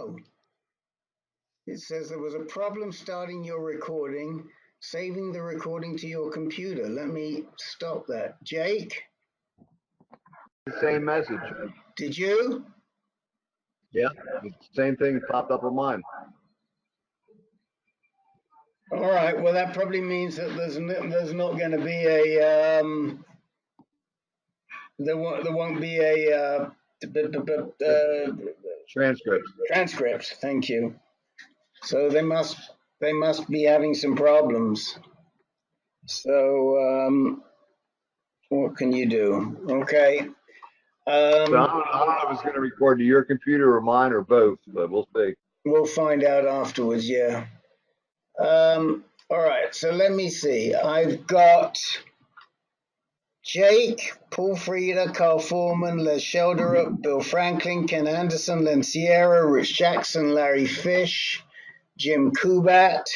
Oh, it says there was a problem starting your recording, saving the recording to your computer. Let me stop that. Jake? Same message. Did you? Yeah, the same thing popped up on mine. All right. Well, that probably means that there's not going to be a there won't be a Transcript. transcript. Thank you. So they must be having some problems. So what can you do? Okay. So I don't know if it's going to record to your computer or mine or both, but we'll see. We'll find out afterwards. Yeah. All right. So let me see. I've got Jake, Paul Frieda, Carl Foreman, Les Shelderup, Bill Franklin, Ken Anderson, Len Sierra, Rich Jackson, Larry Fish, Jim Kubat.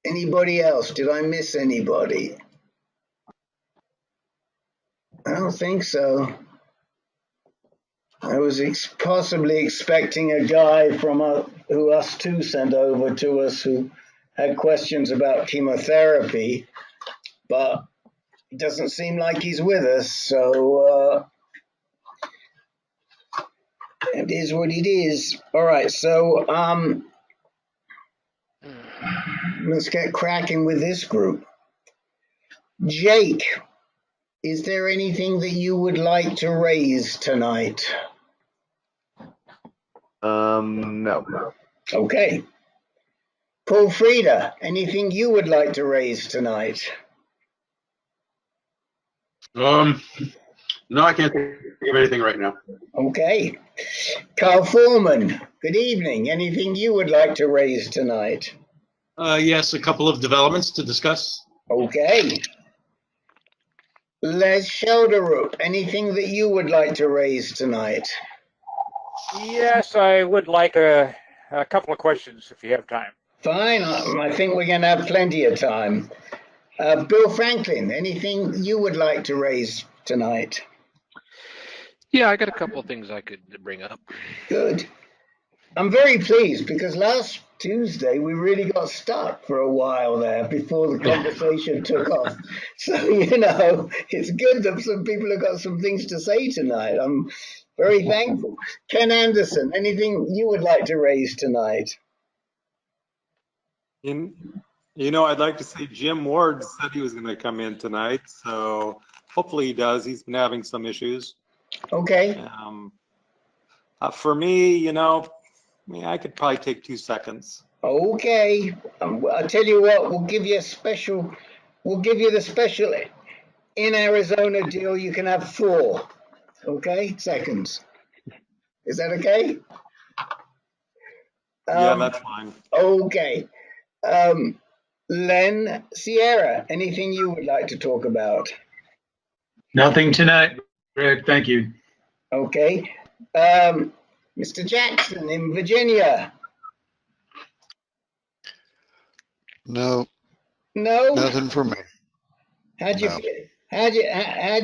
Anybody else? Did I miss anybody? I don't think so. I was possibly expecting a guy from who us two sent over to us who had questions about chemotherapy, but it doesn't seem like he's with us, so it is what it is. All right, so let's get cracking with this group. Jake, is there anything that you would like to raise tonight? No. Okay. Paul Frieda, anything you would like to raise tonight? No, I can't think of anything right now. Okay. Carl Foreman, good evening. Anything you would like to raise tonight? Yes, a couple of developments to discuss. Okay. Les Shelderup, anything that you would like to raise tonight? Yes, I would like a couple of questions if you have time. Fine. I think we're going to have plenty of time. Bill Franklin, anything you would like to raise tonight? Yeah, I got a couple of things I could bring up. Good. I'm very pleased because last Tuesday we really got stuck for a while there before the conversation took off. So, it's good that some people have got some things to say tonight. I'm very thankful. Ken Anderson, anything you would like to raise tonight? I'd like to say Jim Ward said he was going to come in tonight, so hopefully he does. He's been having some issues. Okay. For me, I could probably take 2 seconds. Okay. I'll tell you what, we'll give you the special in Arizona deal. You can have 4, seconds. Is that okay? Yeah, that's fine. Okay. Len Sierra, anything you would like to talk about? Nothing tonight, Greg. Thank you. Okay. Mr. Jackson in Virginia. No. No. Nothing for me. How do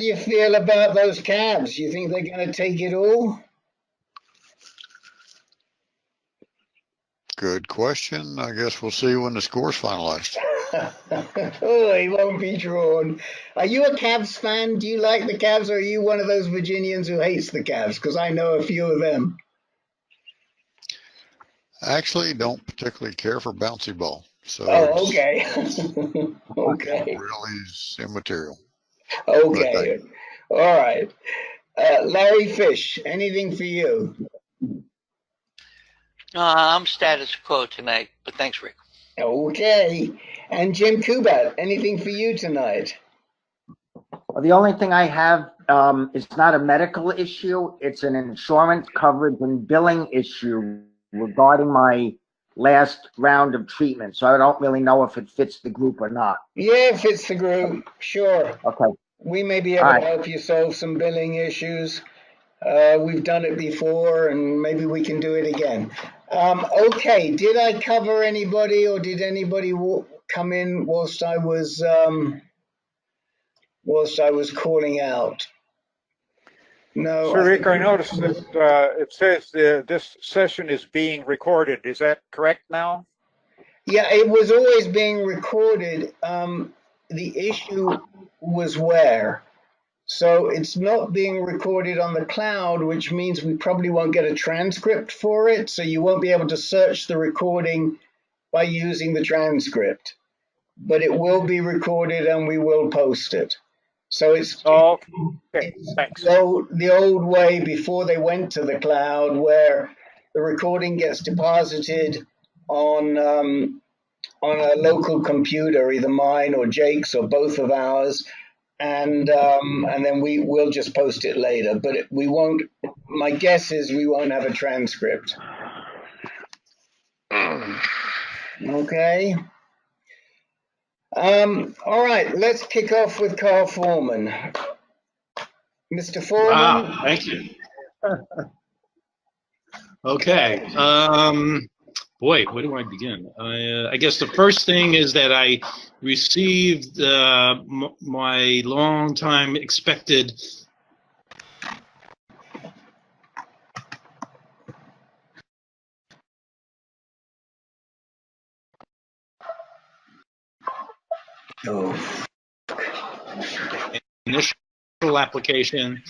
you feel about those Cavs? You think they're going to take it all? Good question. I guess we'll see when the score's finalized. Oh, he won't be drawn. Are you a Cavs fan? Do you like the Cavs, or are you one of those Virginians who hates the Cavs? Because I know a few of them. Actually, don't particularly care for bouncy ball. So okay. Okay. It really is immaterial. Okay. All right. Larry Fish, anything for you? I'm status quo tonight, but thanks, Rick. Okay. And Jim Kubat, anything for you tonight? Well, the only thing I have is not a medical issue. It's an insurance coverage and billing issue regarding my last round of treatment. So I don't really know if it fits the group or not. Yeah, it fits the group. Sure. Okay. We may be able to help you solve some billing issues. We've done it before, and maybe we can do it again. Okay, did I cover anybody, or did anybody come in whilst I was calling out? No. Sir Rick, I noticed that it says this session is being recorded. Is that correct now? Yeah, it was always being recorded. The issue was where. So it's not being recorded on the cloud, which means we probably won't get a transcript for it. So you won't be able to search the recording by using the transcript. But it will be recorded and we will post it. So it's Thanks. the old way before they went to the cloud, where the recording gets deposited on a local computer, either mine or Jake's or both of ours, and then we'll just post it later. But we won't. My guess is we won't have a transcript. Okay. All right. Let's kick off with Carl Foreman. Mr. Foreman. Thank you. Okay. Boy, where do I begin? I guess the first thing is that I received my long time expected initial application,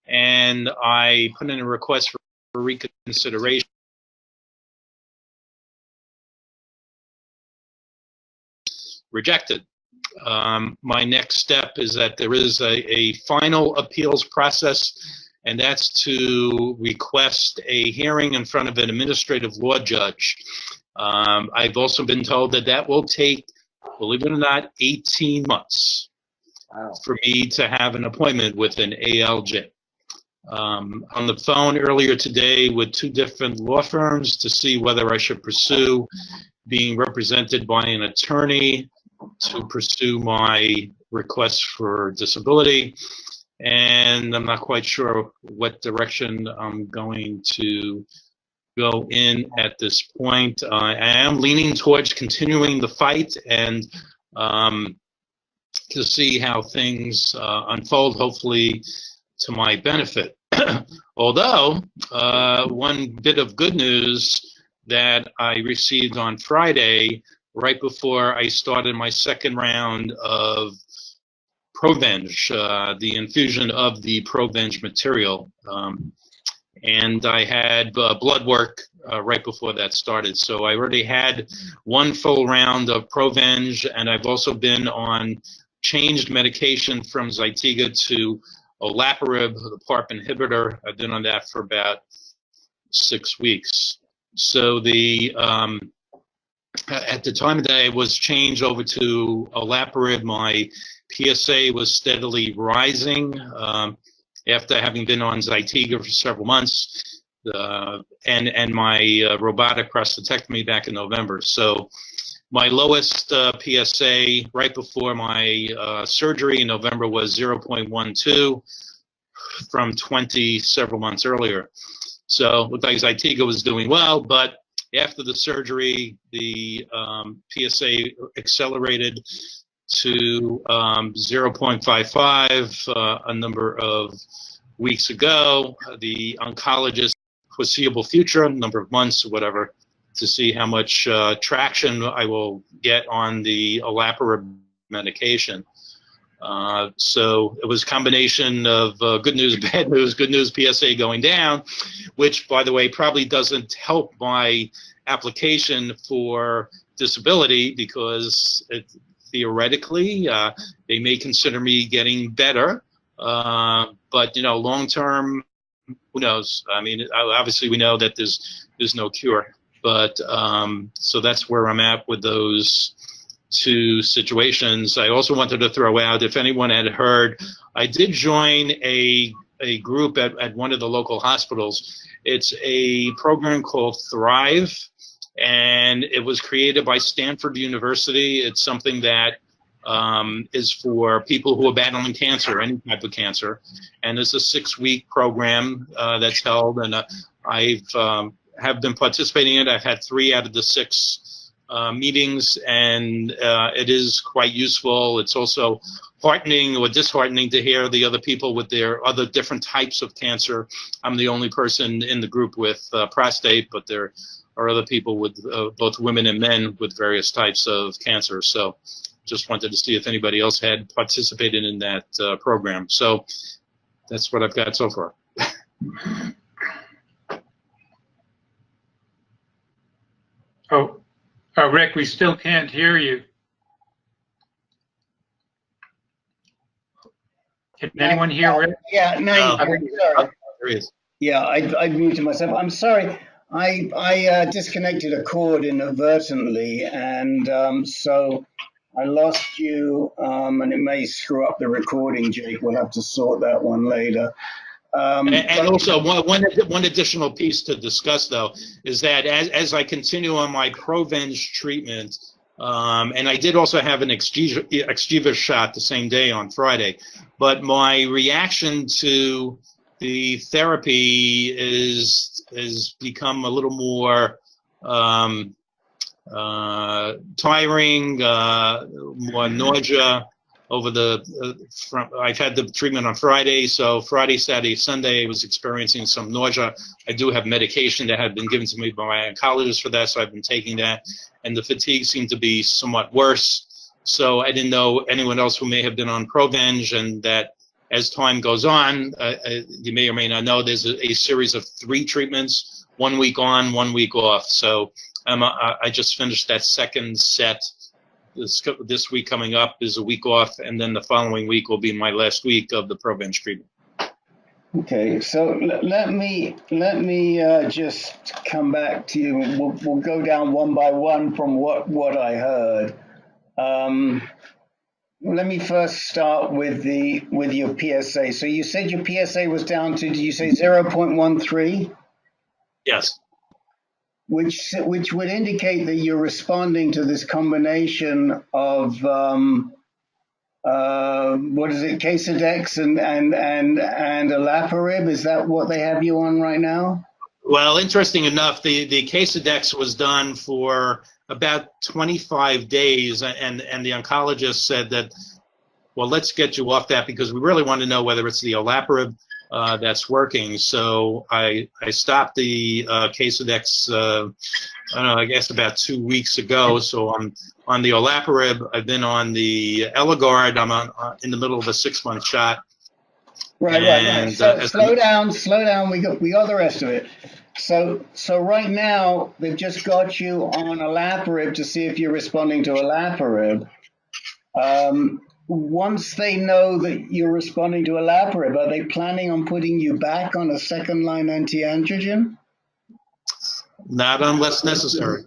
and I put in a request for reconsideration. Rejected. My next step is that there is a final appeals process, and that's to request a hearing in front of an administrative law judge. I've also been told that that will take, believe it or not, 18 months for me to have an appointment with an ALJ. On the phone earlier today with two different law firms to see whether I should pursue being represented by an attorney to pursue my request for disability, and I'm not quite sure what direction I'm going to go in at this point. I am leaning towards continuing the fight and to see how things unfold, hopefully to my benefit. Although, one bit of good news that I received on Friday, right before I started my second round of Provenge, the infusion of the Provenge material. And I had blood work right before that started. So I already had one full round of Provenge, and I've also been on changed medication from Zytiga to Olaparib, the PARP inhibitor. I've been on that for about 6 weeks. So the at the time that I was changed over to Olaparib, my PSA was steadily rising after having been on Zytiga for several months, and my robotic prostatectomy back in November. So my lowest PSA right before my surgery in November was 0.12 from 20 several months earlier. So it looked like Zytiga was doing well, but after the surgery, the PSA accelerated to 0.55 a number of weeks ago. The oncologist, foreseeable future, a number of months or whatever, to see how much traction I will get on the Olaparib medication. So it was a combination of good news, bad news, good news, PSA going down, which, by the way, probably doesn't help my application for disability, because theoretically they may consider me getting better, but you know, long term, who knows? I mean, obviously we know that there's no cure, but so that's where I'm at with those two situations. I also wanted to throw out, if anyone had heard, I did join a group at one of the local hospitals. It's a program called Thrive, and it was created by Stanford University. It's something that is for people who are battling cancer, any type of cancer, and it's a 6-week program that's held, and I've have been participating in it. I've had 3 out of the 6 meetings, and it is quite useful. It's also heartening or disheartening to hear the other people with their other different types of cancer. I'm the only person in the group with prostate, but there are other people with both women and men with various types of cancer. So just wanted to see if anybody else had participated in that program. So that's what I've got so far. Oh, Rick, we still can't hear you. Can anyone hear Rick? Yeah, no, sorry. There he is. Yeah, I muted myself. I'm sorry. I disconnected a cord inadvertently, and so I lost you, and it may screw up the recording, Jake. We'll have to sort that one later. And also, one additional piece to discuss, though, is that as I continue on my Provenge treatment, and I did also have an Caregivers shot the same day on Friday, but my reaction to the therapy is become a little more tiring, more nausea. Over I've had the treatment on Friday, so Friday, Saturday, Sunday, I was experiencing some nausea. I do have medication that had been given to me by my oncologist for that, so I've been taking that, and the fatigue seemed to be somewhat worse. So I didn't know anyone else who may have been on Provenge, and that as time goes on, you may or may not know, there's a series of 3 treatments, 1 week on, 1 week off. So I just finished that second set. This week coming up is a week off, and then the following week will be my last week of the Provenge treatment. Okay, so let me just come back to you. We'll go down one by one from what I heard. Let me first start with your PSA. So you said your PSA was down to, did you say 0.13? Yes. Which would indicate that you're responding to this combination of what is it, Casodex and Olaparib? Is that what they have you on right now? Well, interesting enough, the Casodex was done for about 25 days, and the oncologist said that, well, let's get you off that because we really want to know whether it's the Olaparib that's working. So I stopped the Casodex, I don't know, I guess about 2 weeks ago. So I'm on the Olaparib. I've been on the Eligard. I'm in the middle of a 6-month shot. Right. So slow down. We got the rest of it. So right now they've just got you on Olaparib to see if you're responding to Olaparib. Once they know that you're responding to Olaparib, are they planning on putting you back on a second-line anti-androgen? Not unless necessary.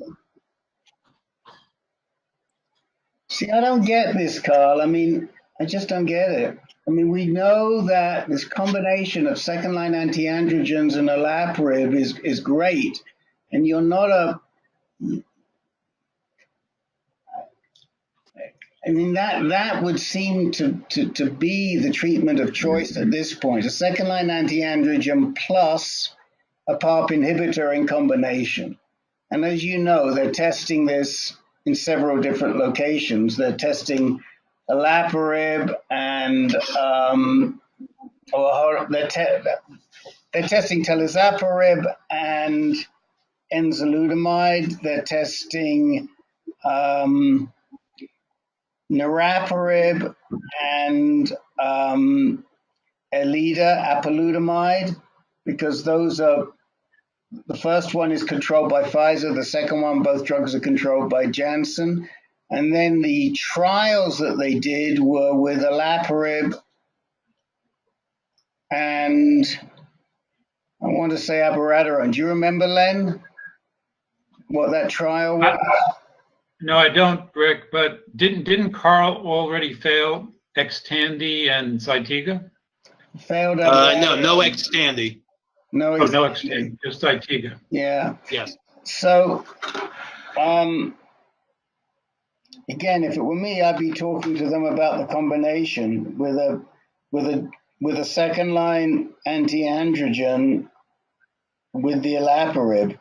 See, I don't get this, Carl. I mean, I just don't get it. I mean, we know that this combination of second-line anti-androgens and Olaparib is great, and you're not a... I mean, that would seem to be the treatment of choice at this point, a second-line anti-androgen plus a PARP inhibitor in combination. And as you know, they're testing this in several different locations. They're testing Olaparib and they're testing Telazapurib and enzalutamide. They're testing Niraparib and Elida apalutamide, because those are, the first one is controlled by Pfizer, the second one, both drugs are controlled by Janssen. And then the trials that they did were with Olaparib and I want to say abiraterone. Do you remember, Len, what that trial was? No, I don't, Rick, but didn't Carl already fail Xtandi and Zytiga? Failed. No Xtandi. No, no Xtandi, just Zytiga. Yeah. Yes. So, again, if it were me, I'd be talking to them about the combination with a second line anti-androgen with the Olaparib.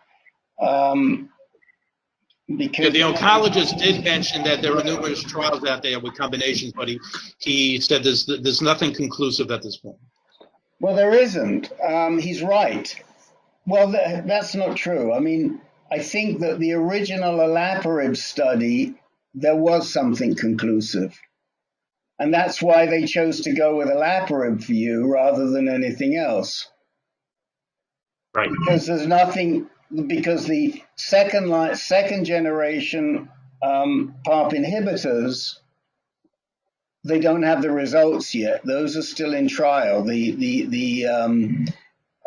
Because the oncologist did mention that there are numerous trials out there with combinations, but he said there's nothing conclusive at this point. well, there isn't. He's right. Well, that's not true. I mean, I think that the original Olaparib study, there was something conclusive. And that's why they chose to go with Olaparib for you rather than anything else. Right. Because there's nothing, because the second generation PARP inhibitors, they don't have the results yet. Those are still in trial. The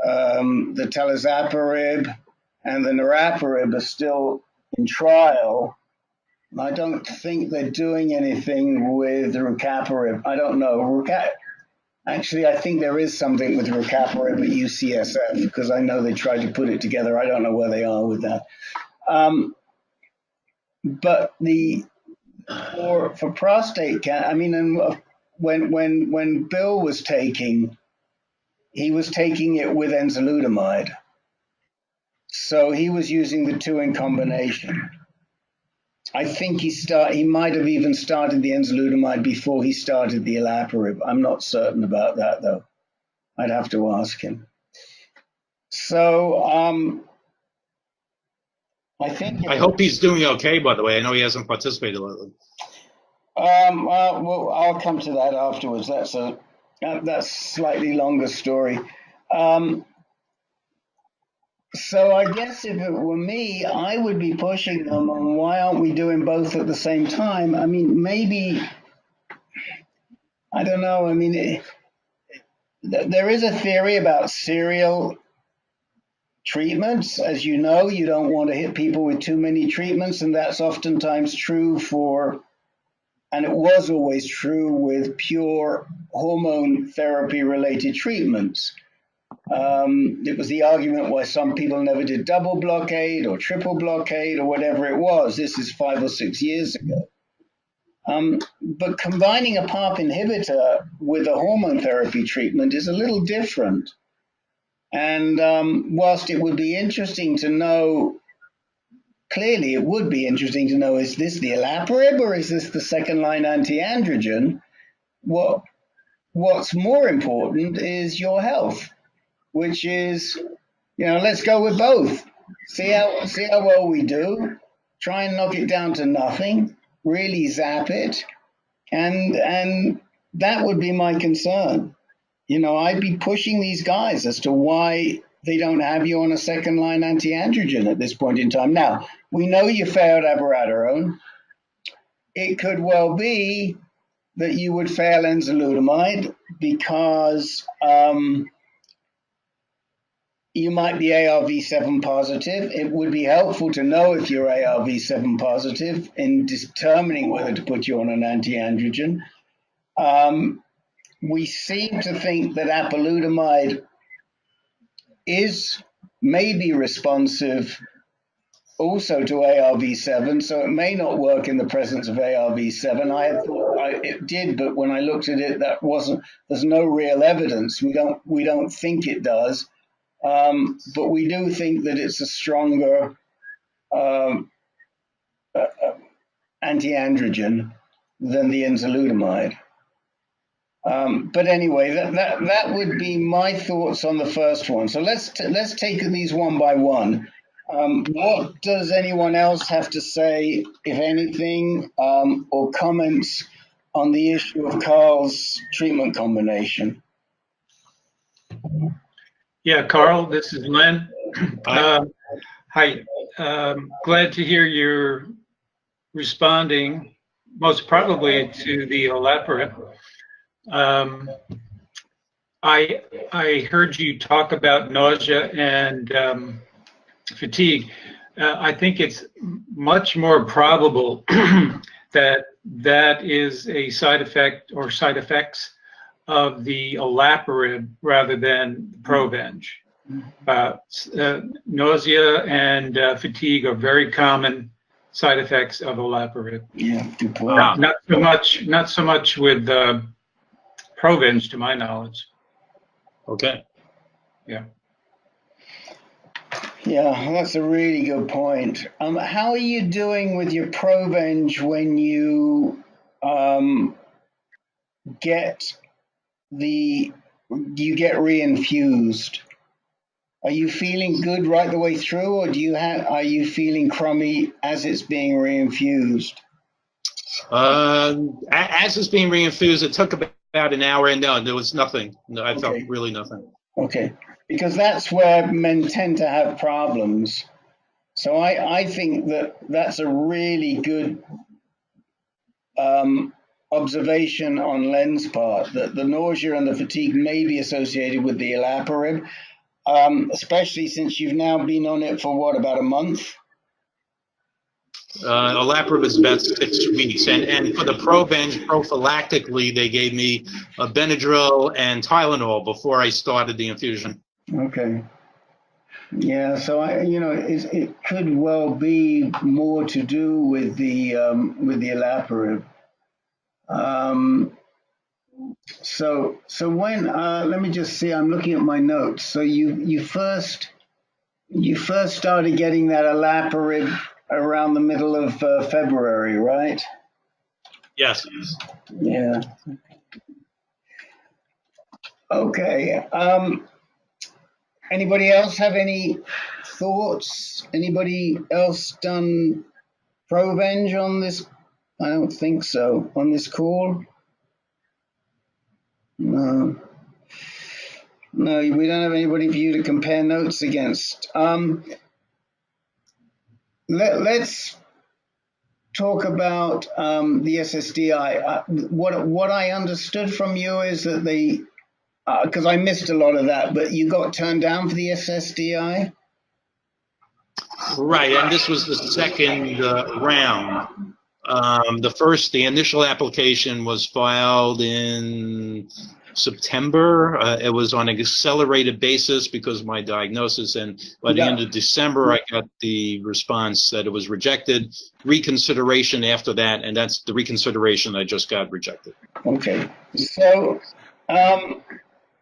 talazoparib and the niraparib are still in trial. I don't think they're doing anything with the rucaparib. I don't know. Actually, I think there is something with rucaparib at UCSF because I know they tried to put it together. I don't know where they are with that. But for prostate cancer, I mean, and when Bill was taking, he was taking it with enzalutamide. So he was using the two in combination. I think he might have even started the enzalutamide before he started the Olaparib. I'm not certain about that though. I'd have to ask him. So I think. I hope he's doing okay. By the way, I know he hasn't participated lately. Well, I'll come to that afterwards. That's a slightly longer story. So I guess if it were me, I would be pushing them on why aren't we doing both at the same time? I mean, maybe, I don't know. I mean, there is a theory about serial treatments. As you know, you don't want to hit people with too many treatments, and that's oftentimes true and it was always true with pure hormone therapy related treatments. It was the argument why some people never did double blockade or triple blockade or whatever it was. This is 5 or 6 years ago. But combining a PARP inhibitor with a hormone therapy treatment is a little different. And whilst it would be interesting to know, clearly it would be interesting to know, is this the Olaparib or is this the second line anti-androgen? What's more important is your health, which is, let's go with both. See how well we do. Try and knock it down to nothing. Really zap it, and that would be my concern. I'd be pushing these guys as to why they don't have you on a second line anti-androgen at this point in time. Now we know you failed abiraterone. It could well be that you would fail enzalutamide because you might be ARV7 positive. It would be helpful to know if you're ARV7 positive in determining whether to put you on an anti-androgen. We seem to think that apalutamide is maybe responsive also to ARV7, so it may not work in the presence of ARV7. I had thought it did, but when I looked at it, there's no real evidence. We don't think it does. But we do think that it's a stronger anti-androgen than the enzalutamide. But anyway, that would be my thoughts on the first one. So let's take these one by one. What does anyone else have to say, if anything, or comments on the issue of Carl's treatment combination? Yeah, Carl, this is Len. Hi. Glad to hear you're responding, most probably to the Olaparib. I heard you talk about nausea and fatigue. I think it's much more probable that is a side effect or side effects of the Olaparib rather than Provenge. Nausea and fatigue are very common side effects of Olaparib. Yeah, good point. Not so much with Provenge, to my knowledge. Okay. Yeah. Yeah, that's a really good point. How are you doing with your Provenge when you get reinfused? Are you feeling good right the way through, or are you feeling crummy as it's being reinfused? As it's being reinfused, it took about an hour, and no, there was nothing. No, I felt Okay. really nothing. Okay, because that's where men tend to have problems. So I think that's a really good observation on Len's part, that the nausea and the fatigue may be associated with the Olaparib, especially since you've now been on it for what, about a month? Olaparib is about 6 weeks, and for the Provenge, prophylactically, they gave me a Benadryl and Tylenol before I started the infusion. Okay. Yeah, so it could well be more to do with the Olaparib. So when let me just see. I'm looking at my notes. So you first started getting that Olaparib around the middle of February, right? Yes. Yeah. Okay. Anybody else have any thoughts? Anybody else done Provenge on this? I don't think so. On this call? No. No, we don't have anybody for you to compare notes against. Let's talk about the SSDI. What I understood from you is that because I missed a lot of that, but you got turned down for the SSDI? Right, and this was the second round. The initial application was filed in September. It was on an accelerated basis because of my diagnosis, and by the end of December, I got the response that it was rejected. Reconsideration after that, and that's the reconsideration I just got rejected. Okay, so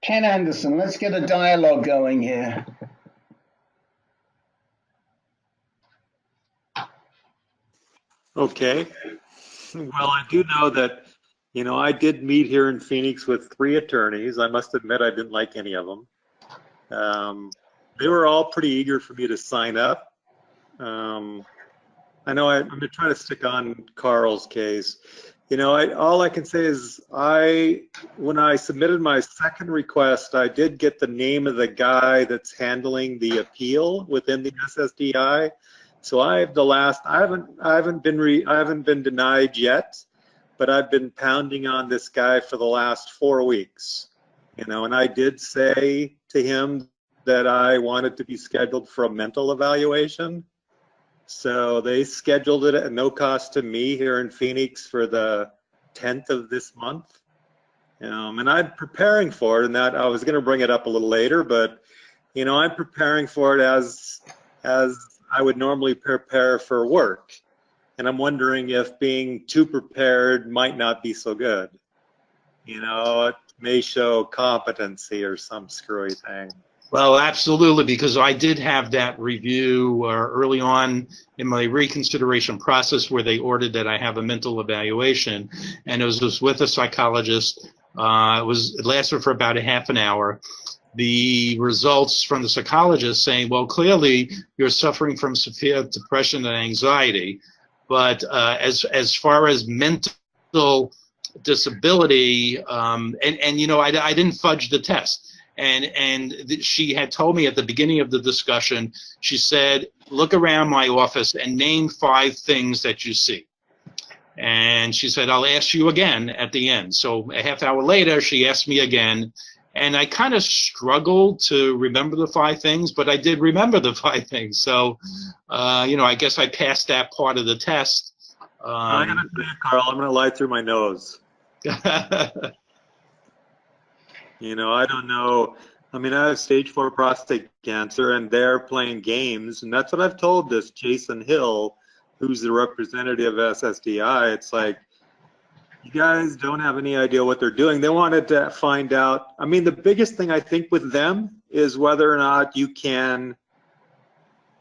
Ken Anderson, let's get a dialogue going here. Okay. Well, I do know that, I did meet here in Phoenix with 3 attorneys. I must admit I didn't like any of them. They were all pretty eager for me to sign up. I know I'm going to try to stick on Carl's case. All I can say is when I submitted my second request, I did get the name of the guy that's handling the appeal within the SSDI. So I haven't been denied yet, but I've been pounding on this guy for the last 4 weeks. And I did say to him that I wanted to be scheduled for a mental evaluation. So they scheduled it at no cost to me here in Phoenix for the 10th of this month. And I'm preparing for it, and that I was going to bring it up a little later, but I'm preparing for it as I would normally prepare for work. And I'm wondering if being too prepared might not be so good. It may show competency or some screwy thing. Well, absolutely, because I did have that review early on in my reconsideration process where they ordered that I have a mental evaluation, and it was with a psychologist. It lasted for about a half an hour. The results from the psychologist saying, well, clearly you're suffering from severe depression and anxiety, but as far as mental disability, I didn't fudge the test. And she had told me at the beginning of the discussion, she said, look around my office and name 5 things that you see. And she said, I'll ask you again at the end. So a half hour later, she asked me again. And I kind of struggled to remember the 5 things, but I did remember the 5 things. So, I guess I passed that part of the test. I'm going to say, Carl, I'm going to lie through my nose. I don't know. I mean, I have stage 4 prostate cancer, and they're playing games. And that's what I've told this Jason Hill, who's the representative of SSDI. It's like, you guys don't have any idea what they're doing. They wanted to find out. I mean, the biggest thing I think with them is whether or not you can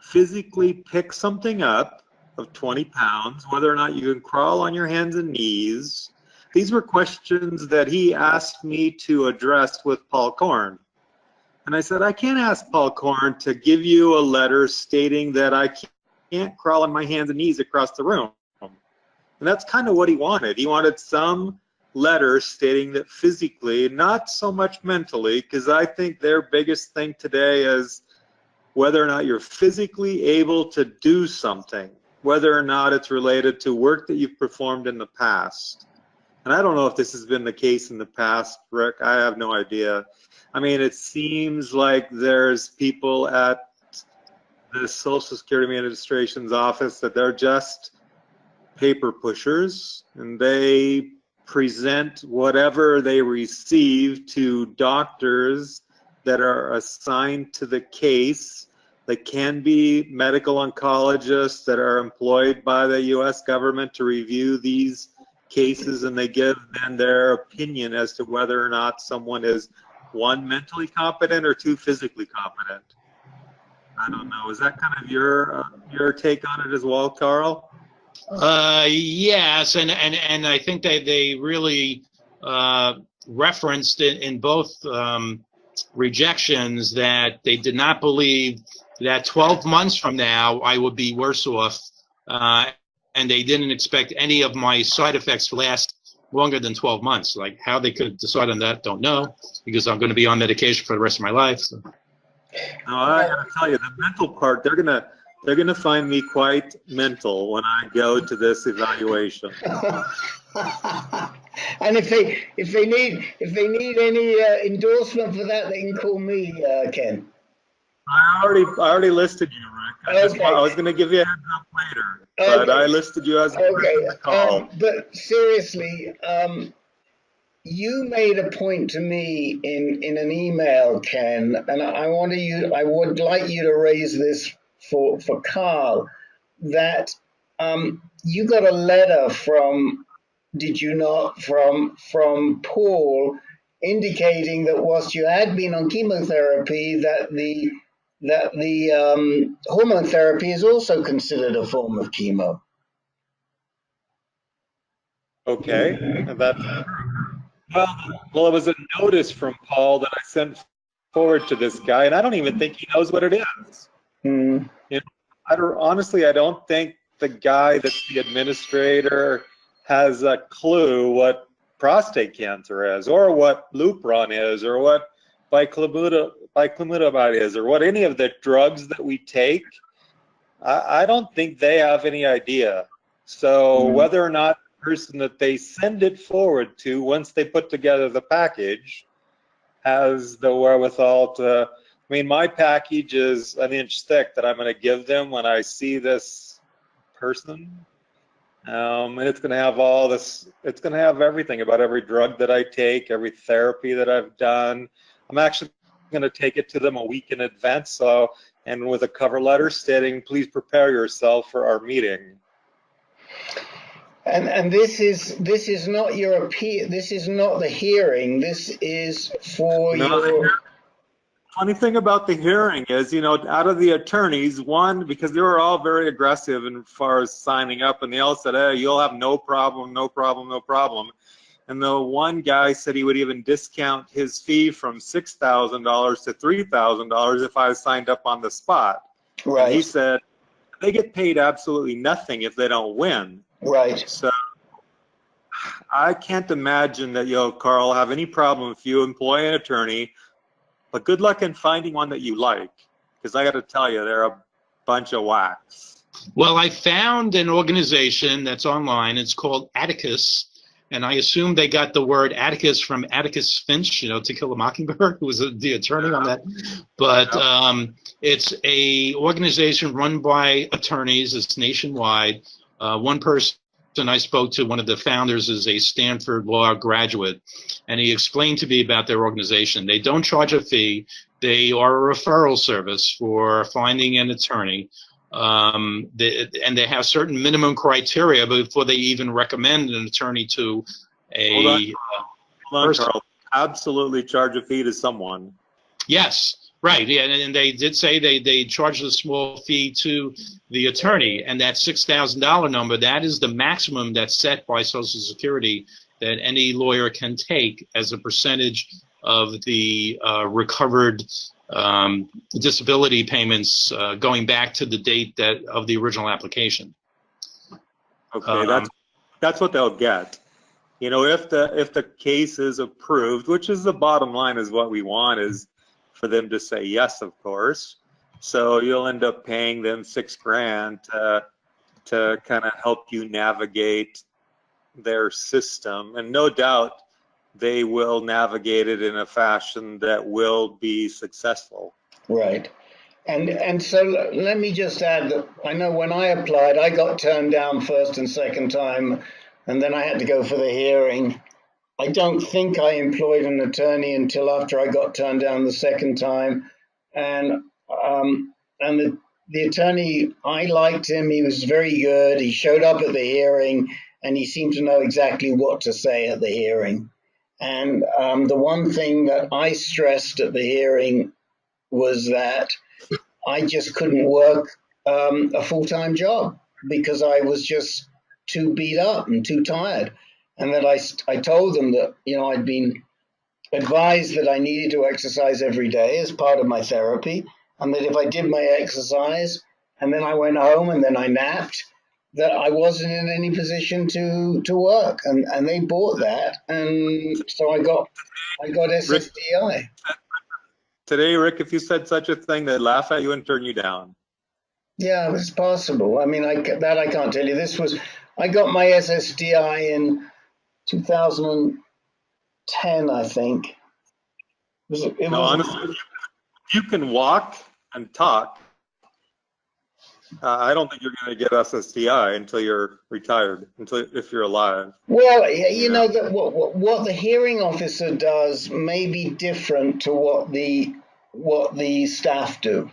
physically pick something up of 20 pounds, whether or not you can crawl on your hands and knees. These were questions that he asked me to address with Paul Korn. And I said, I can't ask Paul Korn to give you a letter stating that I can't crawl on my hands and knees across the room. And that's kind of what he wanted. He wanted some letter stating that physically, not so much mentally, because I think their biggest thing today is whether or not you're physically able to do something, whether or not it's related to work that you've performed in the past. And I don't know if this has been the case in the past, Rick. I have no idea. I mean, it seems like there's people at the Social Security Administration's office that they're just paper pushers, and they present whatever they receive to doctors that are assigned to the case. They can be medical oncologists that are employed by the U.S. government to review these cases, and they give them their opinion as to whether or not someone is, one, mentally competent, or two, physically competent. I don't know. Is that kind of your take on it as well, Carl? Yes, and I think they really referenced it in both rejections that they did not believe that 12 months from now I would be worse off, and they didn't expect any of my side effects to last longer than 12 months. Like, how they could decide on that, don't know, because I'm going to be on medication for the rest of my life. So. No, I got to tell you, the mental part, they're gonna find me quite mental when I go to this evaluation. And if they need any endorsement for that, they can call me, Ken. I already listed you, Rick. Okay. I was going to give you a heads up later, but Okay. I listed you as a person to call. But seriously, you made a point to me in an email, Ken, and I would like you to raise this for Carl, that you got a letter from, did you not, from Paul, indicating that whilst you had been on chemotherapy, that the hormone therapy is also considered a form of chemo. Okay, and that's well, it was a notice from Paul that I sent forward to this guy, and I don't even think he knows what it is. Mm. You know, honestly, I don't think the guy that's the administrator has a clue what prostate cancer is, or what Lupron is, or what biclamidamide is, or what any of the drugs that we take. I don't think they have any idea. So whether or not the person that they send it forward to, once they put together the package, has the wherewithal to, I mean, my package is an inch thick that I'm going to give them when I see this person. And it's going to have all this, it's going to have everything about every drug that I take, every therapy that I've done. I'm actually going to take it to them a week in advance, so, and with a cover letter stating, please prepare yourself for our meeting. And this is not your appeal. This is not the hearing. This is for your. Funny thing about the hearing is, you know, out of the attorneys, one, because they were all very aggressive as far as signing up, and they all said, hey, you'll have no problem, no problem, no problem. And the one guy said he would even discount his fee from $6,000 to $3,000 if I signed up on the spot. Right. And he said they get paid absolutely nothing if they don't win. Right. So I can't imagine that you'll, Carl, have any problem if you employ an attorney. But good luck in finding one that you like, because I got to tell you, they're a bunch of whacks. Well, I found an organization that's online. It's called Atticus, and I assume they got the word Atticus from Atticus Finch, you know, To Kill a Mockingbird, who was the attorney on that. But it's a organization run by attorneys. It's nationwide. One person I spoke to, one of the founders, is a Stanford law graduate, and he explained to me about their organization. They don't charge a fee. They are a referral service for finding an attorney, and they have certain minimum criteria before they even recommend an attorney to a Hold on, Carl. Absolutely charge a fee to someone. Yes. Right, yeah, and they did say they charged a small fee to the attorney, and that $6,000 number, that is the maximum that's set by Social Security that any lawyer can take as a percentage of the recovered disability payments going back to the date of the original application. Okay, that's what they'll get. You know, if the case is approved, which is the bottom line, is what we want is for them to say yes, of course. So you'll end up paying them $6,000 to kind of help you navigate their system, and no doubt they will navigate it in a fashion that will be successful. Right. And so let me just add that I know when I applied, I got turned down first and second time, and then I had to go for the hearing. I don't think I employed an attorney until after I got turned down the second time, and the attorney, I liked him. He was very good. He showed up at the hearing, and he seemed to know exactly what to say at the hearing. And the one thing that I stressed at the hearing was that I just couldn't work a full-time job because I was just too beat up and too tired. And that I told them that, you know, I'd been advised that I needed to exercise every day as part of my therapy, and that if I did my exercise and then I went home and then I napped, that I wasn't in any position to work. And they bought that, and so I got SSDI. Today, Rick, if you said such a thing, they'd laugh at you and turn you down. Yeah, it's possible. I mean, I can't tell you. I got my SSDI in 2010, I think. Honestly, you can walk and talk. I don't think you're going to get SSDI until you're retired, if you're alive. Well, you know that what the hearing officer does may be different to what the staff do.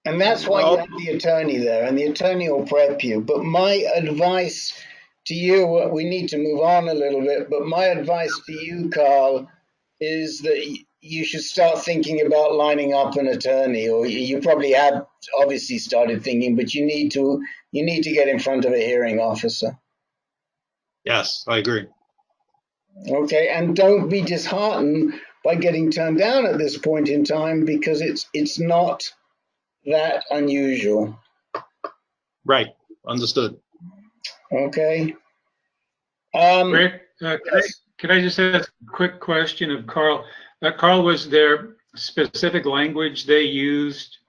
And that's why you have the attorney there, and the attorney will prep you. But my advice to you, we need to move on a little bit, but my advice to you, Carl, is that you should start thinking about lining up an attorney, or you probably have obviously started thinking, but you need to get in front of a hearing officer. Yes, I agree. Okay, and don't be disheartened by getting turned down at this point in time, because it's not that unusual. Right. Understood. Okay. Rick, could I just ask a quick question of Carl? Carl, was there specific language they used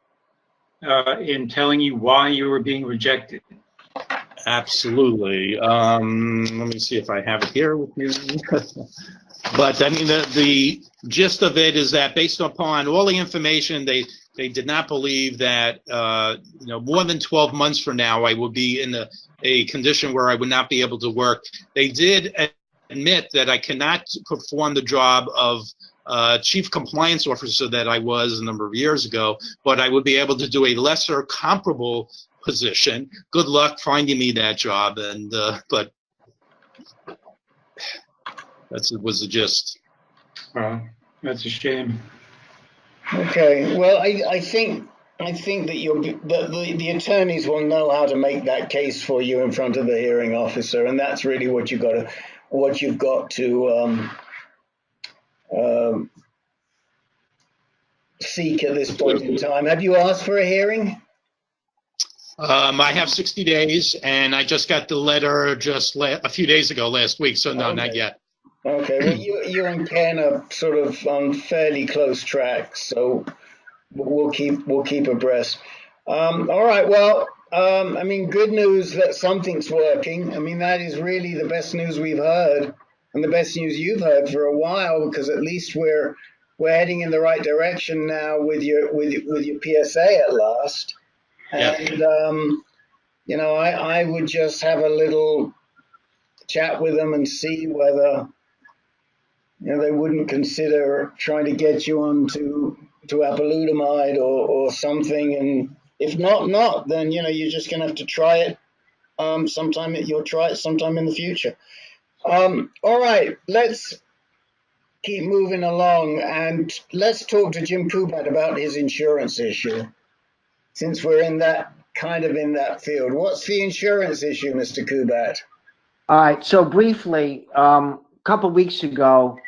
in telling you why you were being rejected? Absolutely. Let me see if I have it here with me. But I mean, the gist of it is that based upon all the information, they did not believe that more than 12 months from now I would be in a condition where I would not be able to work. They did admit that I cannot perform the job of chief compliance officer that I was a number of years ago, but I would be able to do a lesser comparable position. Good luck finding me that job, and but was the gist. That's a shame. Okay. Well, I think that the attorneys will know how to make that case for you in front of the hearing officer, and that's really what you've got to seek at this point in time. Have you asked for a hearing? I have 60 days, and I just got the letter just a few days ago, last week. So no, not yet. Okay. Well, you and Ken are sort of on fairly close tracks, so we'll keep abreast. All right. Well, I mean, good news that something's working. I mean, that is really the best news we've heard, and the best news you've heard for a while, because at least we're heading in the right direction now with your PSA at last. Yeah. And I would just have a little chat with them and see whether they wouldn't consider trying to get you on to apalutamide or something. And if not, then you're just gonna have to try it sometime. You'll try it sometime in the future. All right, let's keep moving along, and let's talk to Jim Kubat about his insurance issue. Since we're in that in that field, what's the insurance issue, Mr. Kubat? All right. So briefly, a couple weeks ago,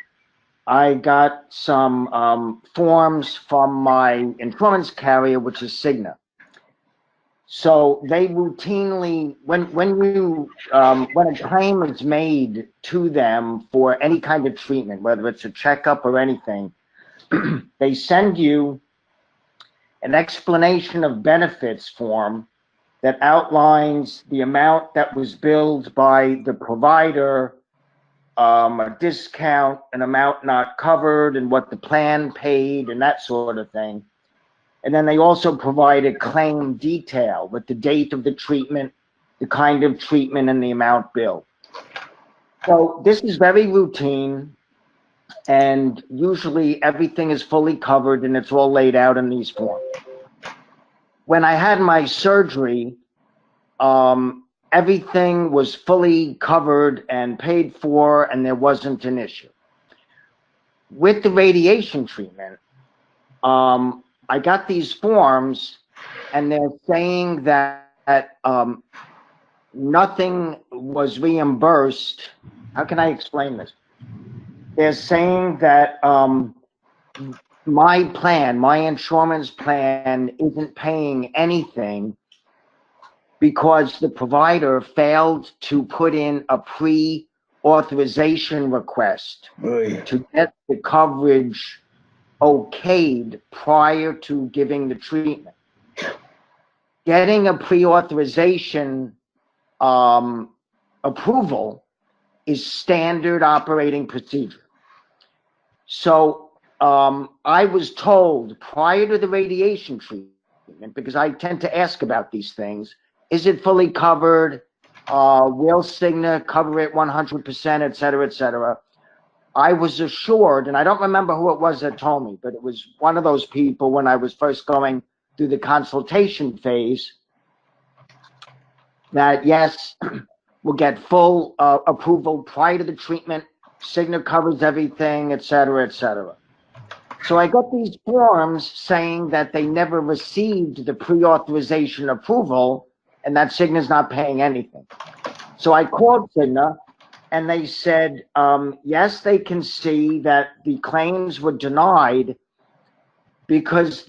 I got some forms from my insurance carrier, which is Cigna. So they routinely, when a claim is made to them for any kind of treatment, whether it's a checkup or anything, they send you an explanation of benefits form that outlines the amount that was billed by the provider, a discount, an amount not covered, and what the plan paid, and that sort of thing. And then they also provide a claim detail with the date of the treatment, the kind of treatment, and the amount billed. So this is very routine, and usually everything is fully covered and it's all laid out in these forms. When I had my surgery, everything was fully covered and paid for, and there wasn't an issue. With the radiation treatment, I got these forms, and they're saying that nothing was reimbursed. How can I explain this? They're saying that my plan, my insurance plan, isn't paying anything because the provider failed to put in a pre-authorization request to get the coverage okayed prior to giving the treatment. Getting a pre-authorization approval is standard operating procedure. So I was told prior to the radiation treatment, because I tend to ask about these things, is it fully covered? Will Cigna cover it 100%, et cetera, et cetera? I was assured, and I don't remember who it was that told me, but it was one of those people when I was first going through the consultation phase, that yes, we'll get full approval prior to the treatment. Cigna covers everything, et cetera, et cetera. So I got these forms saying that they never received the pre-authorization approval and that Cigna's not paying anything. So I called Cigna, and they said, yes, they can see that the claims were denied because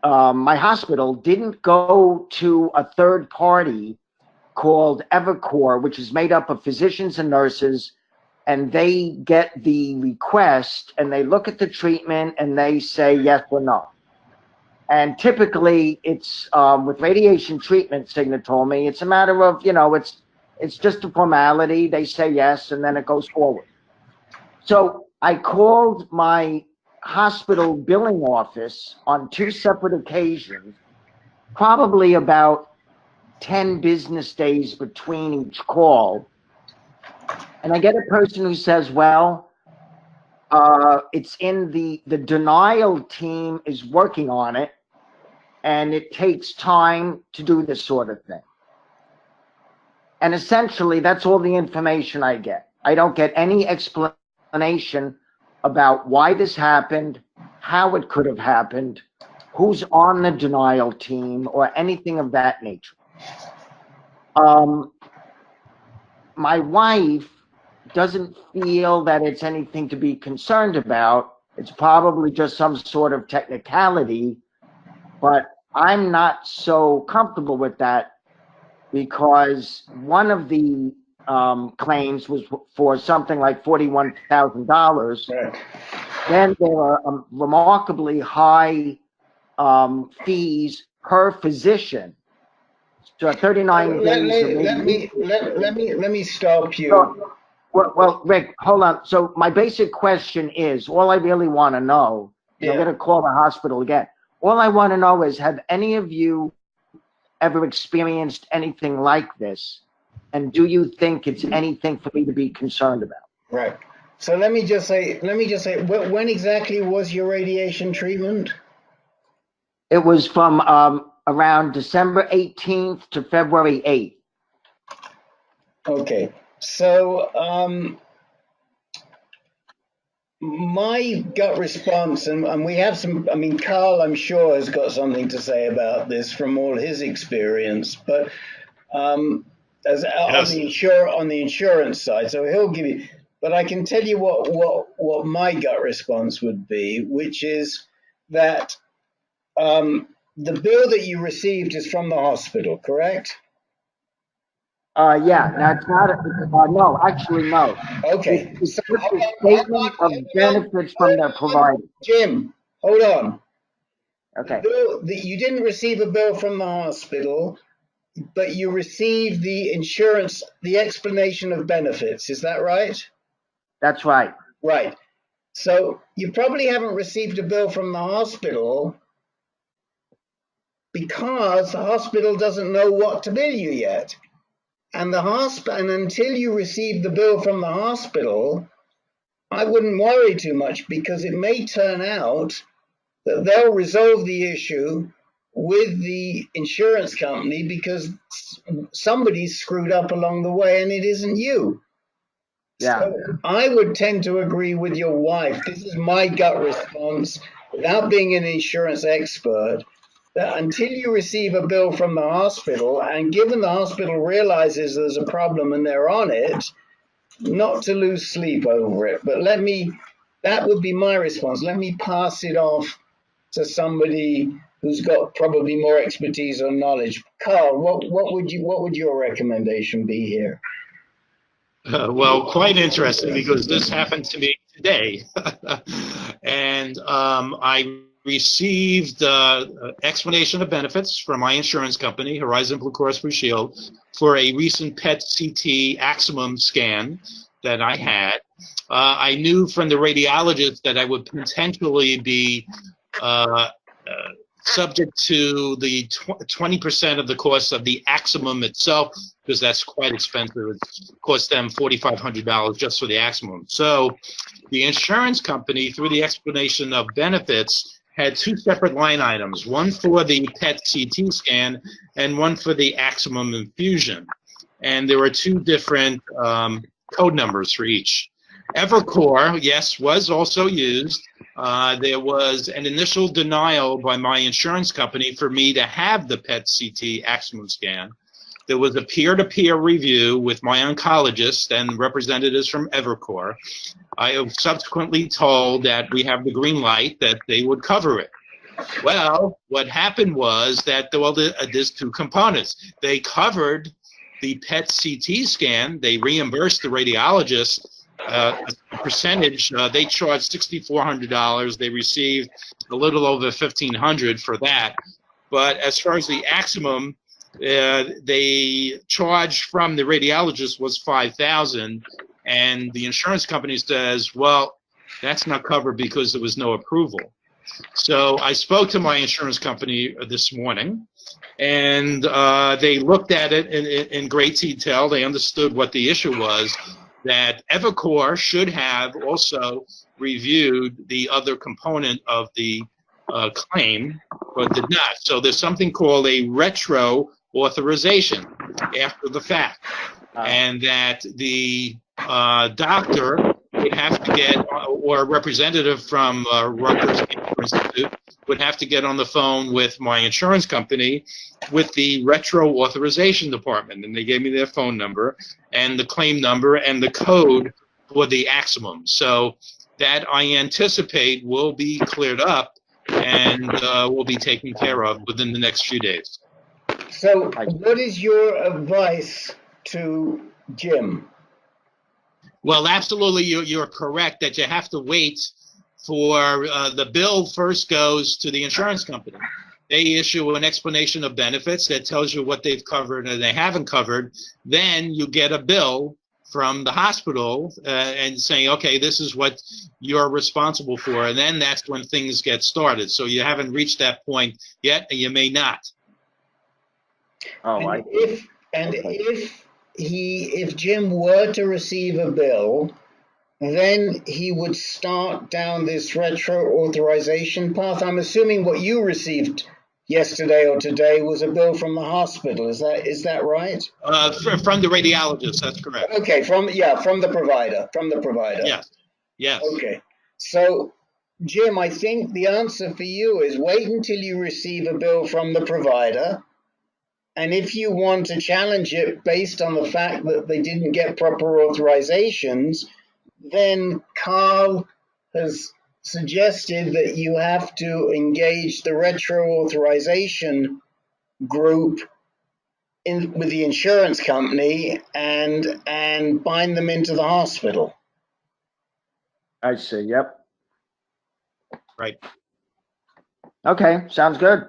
my hospital didn't go to a third party called Evercore, which is made up of physicians and nurses, and they get the request and they look at the treatment and they say yes or no. And typically it's with radiation treatment, Cigna told me, it's a matter of, it's just a formality. They say yes, and then it goes forward. So I called my hospital billing office on 2 separate occasions, probably about 10 business days between each call. And I get a person who says, well, it's in the denial team is working on it, and it takes time to do this sort of thing. And essentially, that's all the information I get. I don't get any explanation about why this happened, how it could have happened, who's on the denial team, or anything of that nature. My wife doesn't feel that it's anything to be concerned about. It's probably just some sort of technicality, but I'm not so comfortable with that, because one of the claims was for something like $41,000. Right. Then there are remarkably high fees per physician. So 39 days. Let me stop you. So, well, Rick, hold on. So my basic question is, all I really want to know, I'm going to call the hospital again. All I want to know is, have any of you ever experienced anything like this? And do you think it's anything for me to be concerned about? Right. So let me just say, when exactly was your radiation treatment? It was from around December 18th to February 8th. Okay. So my gut response, and we have some, I mean, Carl, I'm sure, has got something to say about this from all his experience, but as Yes. on the insurance side, so he'll give you, but I can tell you what my gut response would be, which is that the bill that you received is from the hospital, correct? Yeah, now it's not, no, actually, no. Okay. It's So just a statement of benefits from their provider. Jim, hold on. The Okay, bill that you didn't receive a bill from the hospital, but you received the insurance, the explanation of benefits. Is that right? that's right. Right. So you probably haven't received a bill from the hospital because the hospital doesn't know what to bill you yet. And and until you receive the bill from the hospital, I wouldn't worry too much because it may turn out that they'll resolve the issue with the insurance company because somebody's screwed up along the way and it isn't you. Yeah, So I would tend to agree with your wife. This is my gut response without being an insurance expert, that until you receive a bill from the hospital, and given the hospital realizes there's a problem and they're on it, not to lose sleep over it. But that would be my response. Let me pass it off to somebody who's got probably more expertise or knowledge. Carl, what would your recommendation be here? Well, quite interesting because this happened to me today. And I received explanation of benefits from my insurance company, Horizon Blue Cross Blue Shield, for a recent PET CT aximum scan that I had. I knew from the radiologist that I would potentially be subject to the 20% of the cost of the aximum itself, because that's quite expensive. It cost them $4,500 just for the aximum. So the insurance company, through the explanation of benefits, had two separate line items, one for the PET CT scan and one for the aximum infusion. And there were two different code numbers for each. Evercore, yes, was also used. There was an initial denial by my insurance company for me to have the PET CT aximum scan. There was a peer-to-peer review with my oncologist and representatives from Evercore. I was subsequently told that we have the green light, that they would cover it. Well, what happened was that there's two components. They covered the PET CT scan. They reimbursed the radiologist a percentage. They charged $6,400. They received a little over $1,500 for that. But as far as the aximum, they charged from the radiologist was $5,000, and the insurance company says, well, that's not covered because there was no approval. So I spoke to my insurance company this morning, and they looked at it in great detail. They understood what the issue was, that Evercore should have also reviewed the other component of the claim, but did not. So there's something called a retro-authorization after the fact, and that the doctor would have to get, or a representative from Rutgers Cancer Institute would have to get on the phone with my insurance company with the retro-authorization department, and they gave me their phone number and the claim number and the code for the aximum. So that I anticipate will be cleared up and will be taken care of within the next few days. So what is your advice to Jim? Well, absolutely, you're correct that you have to wait for the bill first goes to the insurance company. They issue an explanation of benefits that tells you what they've covered and they haven't covered. Then you get a bill from the hospital and saying, okay, this is what you're responsible for. And then that's when things get started. So you haven't reached that point yet, and you may not. Oh, if Jim were to receive a bill, then he would start down this retro authorization path. I'm assuming what you received yesterday or today was a bill from the hospital. Is that right? From the radiologist, that's correct. Okay, from the provider. Yes. Yes. Okay. So, Jim, I think the answer for you is wait until you receive a bill from the provider. And if you want to challenge it based on the fact that they didn't get proper authorizations, then Carl has suggested that you have to engage the retro-authorization group with the insurance company and bind them into the hospital. I see. Yep. Right. Okay. Sounds good.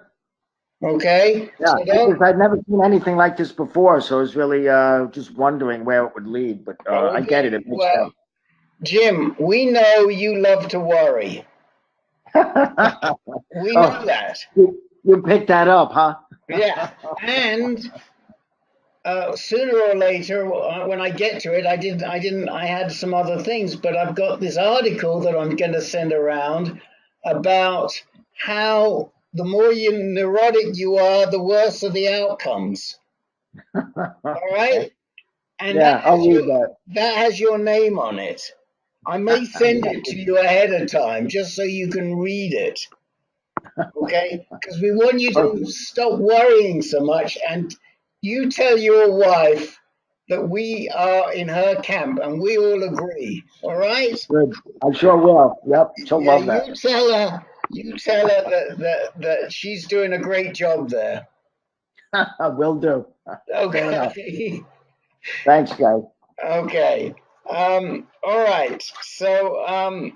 Okay. Yeah. So Because I'd never seen anything like this before, so I was really just wondering where it would lead. But I get it. It makes well, Jim, we know you love to worry. sense. We know that. You picked that up, huh? Yeah. And sooner or later, when I get to it, I had some other things, but I've got this article that I'm going to send around about how the more neurotic you are, the worse are the outcomes. All right? And Yeah, I'll read that. that has your name on it. I may send it to you ahead of time just so you can read it. Okay? Because we want you to stop worrying so much, and you tell your wife that we are in her camp and we all agree. All right? Good. I sure will. Yep. She'll love that. You tell her that she's doing a great job there. Will do. Fair enough. Okay. Thanks, guys. Okay. All right. So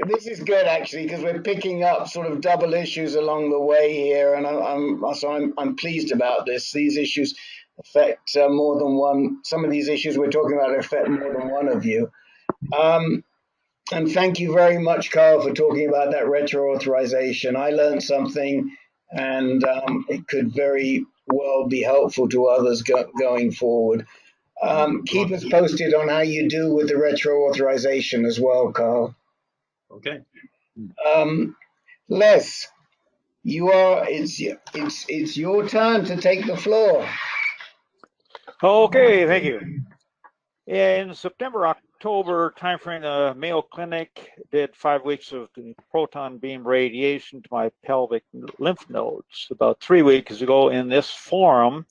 this is good actually because we're picking up sort of double issues along the way here, and I'm pleased about this. These issues affect more than one. Some of these issues we're talking about affect more than one of you. And thank you very much, Carl, for talking about that retro authorization. I learned something, and it could very well be helpful to others going forward. Keep us posted on how you do with the retro authorization as well, Carl. Okay. Les, it's your turn to take the floor. Okay, thank you. In September, October timeframe, the Mayo Clinic did 5 weeks of the proton beam radiation to my pelvic lymph nodes. About 3 weeks ago in this forum,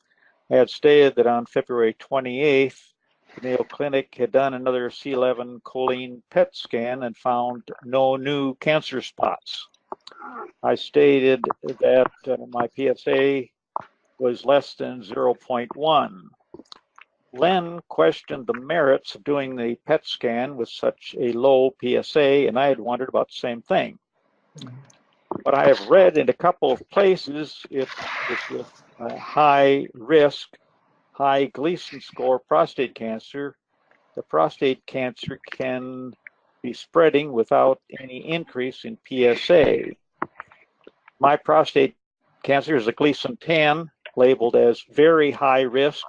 I had stated that on February 28th, the Mayo Clinic had done another C11 choline PET scan and found no new cancer spots. I stated that my PSA was less than 0.1. Len questioned the merits of doing the PET scan with such a low PSA, and I had wondered about the same thing. But I have read in a couple of places it is with high risk, high Gleason score prostate cancer. The prostate cancer can be spreading without any increase in PSA. My prostate cancer is a Gleason 10, labeled as very high risk.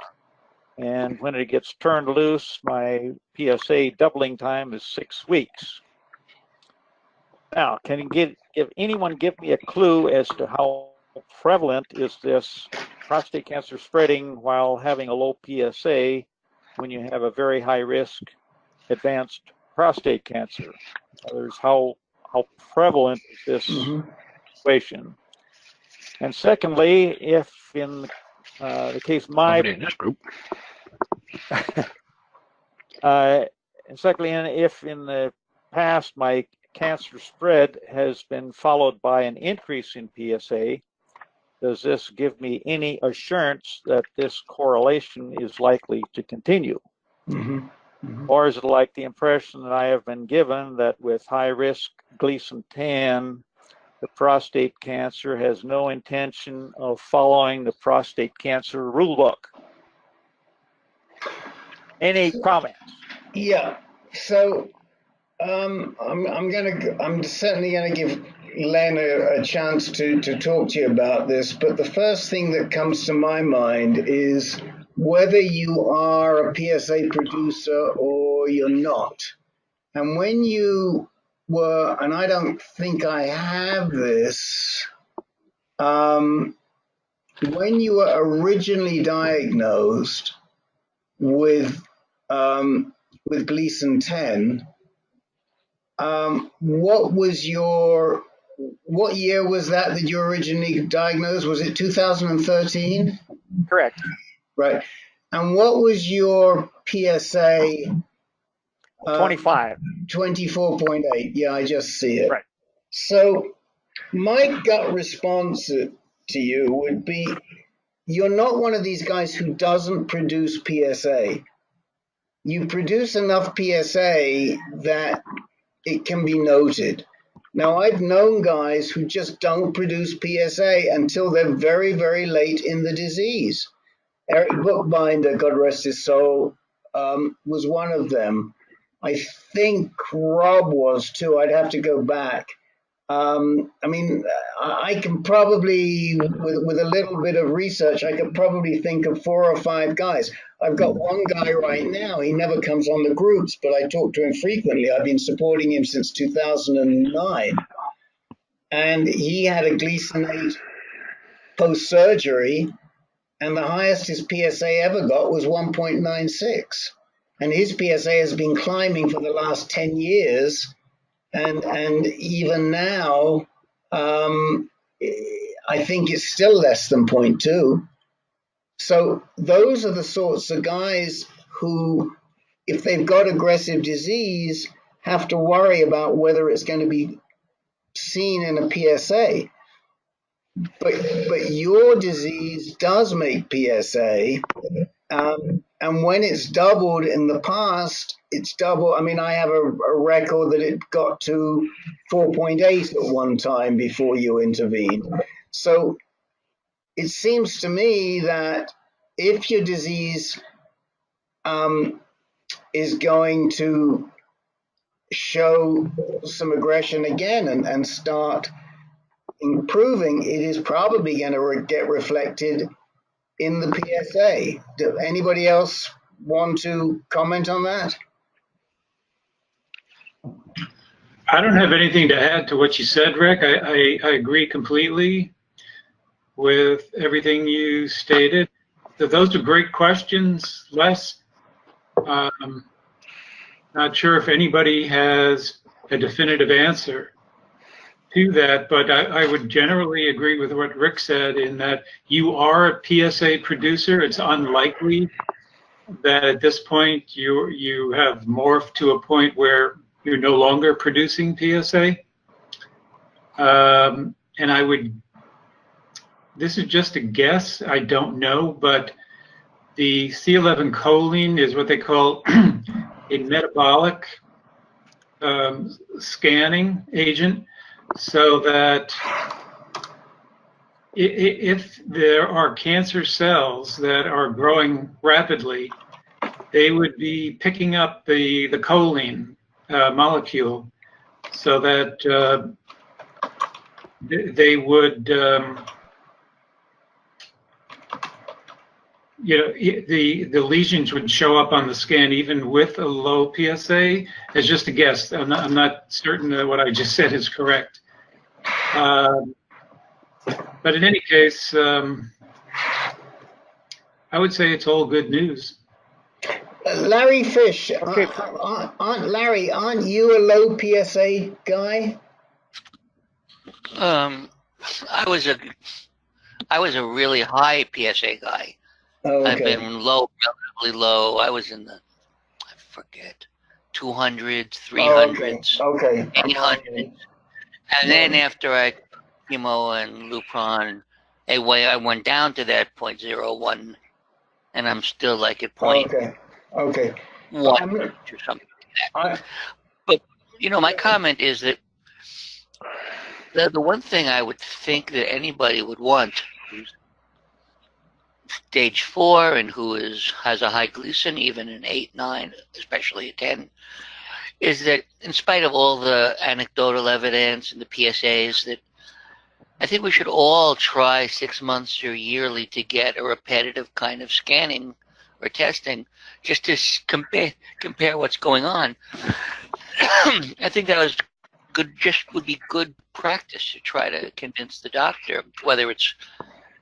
And when it gets turned loose, my PSA doubling time is 6 weeks. Now, can you give anyone give me a clue as to how prevalent is this prostate cancer spreading while having a low PSA when you have a very high risk advanced prostate cancer? In other words, how prevalent is this situation? And secondly, if in the case my Nobody in this group. And secondly, if in the past my cancer spread has been followed by an increase in PSA, does this give me any assurance that this correlation is likely to continue? Or is it like the impression that I have been given that with high risk Gleason 10, the prostate cancer has no intention of following the prostate cancer rule book? Any comments? Yeah. So I'm certainly gonna give Len a chance to talk to you about this, but the first thing that comes to my mind is whether you are a PSA producer or you're not. And when you were, and I don't think I have this, when you were originally diagnosed with Gleason 10, What year was that you originally diagnosed? Was it 2013? Correct. Right. And what was your PSA? 25. 24.8. Yeah, I just see it. Right. So my gut response to you would be, you're not one of these guys who doesn't produce PSA. You produce enough PSA that it can be noted. Now, I've known guys who just don't produce PSA until they're very, very late in the disease. Eric Bookbinder, God rest his soul, was one of them. I think Rob was too. I'd have to go back. I mean, I can probably, with a little bit of research, I could probably think of 4 or 5 guys. I've got one guy right now. He never comes on the groups, but I talk to him frequently. I've been supporting him since 2009. And he had a Gleason 8 post-surgery, and the highest his PSA ever got was 1.96. And his PSA has been climbing for the last 10 years. And even now, I think it's still less than 0.2. So those are the sorts of guys who, if they've got aggressive disease, have to worry about whether it's going to be seen in a PSA. But your disease does make PSA. And when it's doubled in the past, it's double. I mean, I have a record that it got to 4.8 at one time before you intervened. So it seems to me that if your disease is going to show some aggression again and start improving, it is probably going to get reflected in the PSA. Do anybody else want to comment on that? I don't have anything to add to what you said, Rick. I agree completely with everything you stated. Those are great questions, Les. Not sure if anybody has a definitive answer to that, but I would generally agree with what Rick said in that you are a PSA producer. It's unlikely that at this point you have morphed to a point where you're no longer producing PSA. And this is just a guess, I don't know, but the C11 choline is what they call a metabolic scanning agent, so that if there are cancer cells that are growing rapidly, they would be picking up the choline molecule, so that they would, the lesions would show up on the scan even with a low PSA. It's just a guess. I'm not certain that what I just said is correct. But in any case, I would say it's all good news. Larry Fish, Okay. aren't you a low PSA guy? I was a really high PSA guy. Oh, I've okay. been low, relatively low. I was in the, I forget, 200s, 300s, Oh, okay. 800s. And then after I chemo and Lupron, I went down to that 0.01, and I'm still like at Okay. 1 or something like that. But my comment is that the one thing I would think that anybody would want who's stage 4 and who has a high Gleason, even an 8, 9, especially a 10, is that in spite of all the anecdotal evidence and the PSAs, that I think we should all try 6 months or yearly to get a repetitive kind of scanning or testing, just to compare what's going on. I think that was good. Just would be good practice to try to convince the doctor, whether it's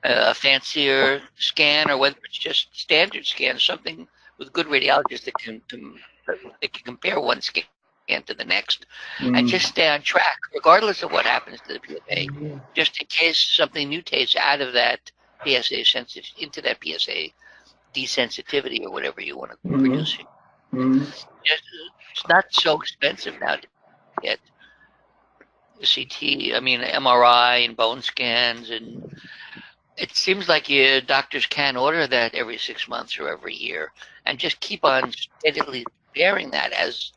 a fancier scan or whether it's just standard scan, something with good radiologists that can compare one scan scan to the next, and just stay on track, regardless of what happens to the PSA, just in case something mutates out of that PSA sensitive into that PSA desensitivity or whatever you want to produce. It's not so expensive now to get CT, MRI and bone scans, and it seems like doctors can order that every 6 months or every year, and just keep on steadily comparing that as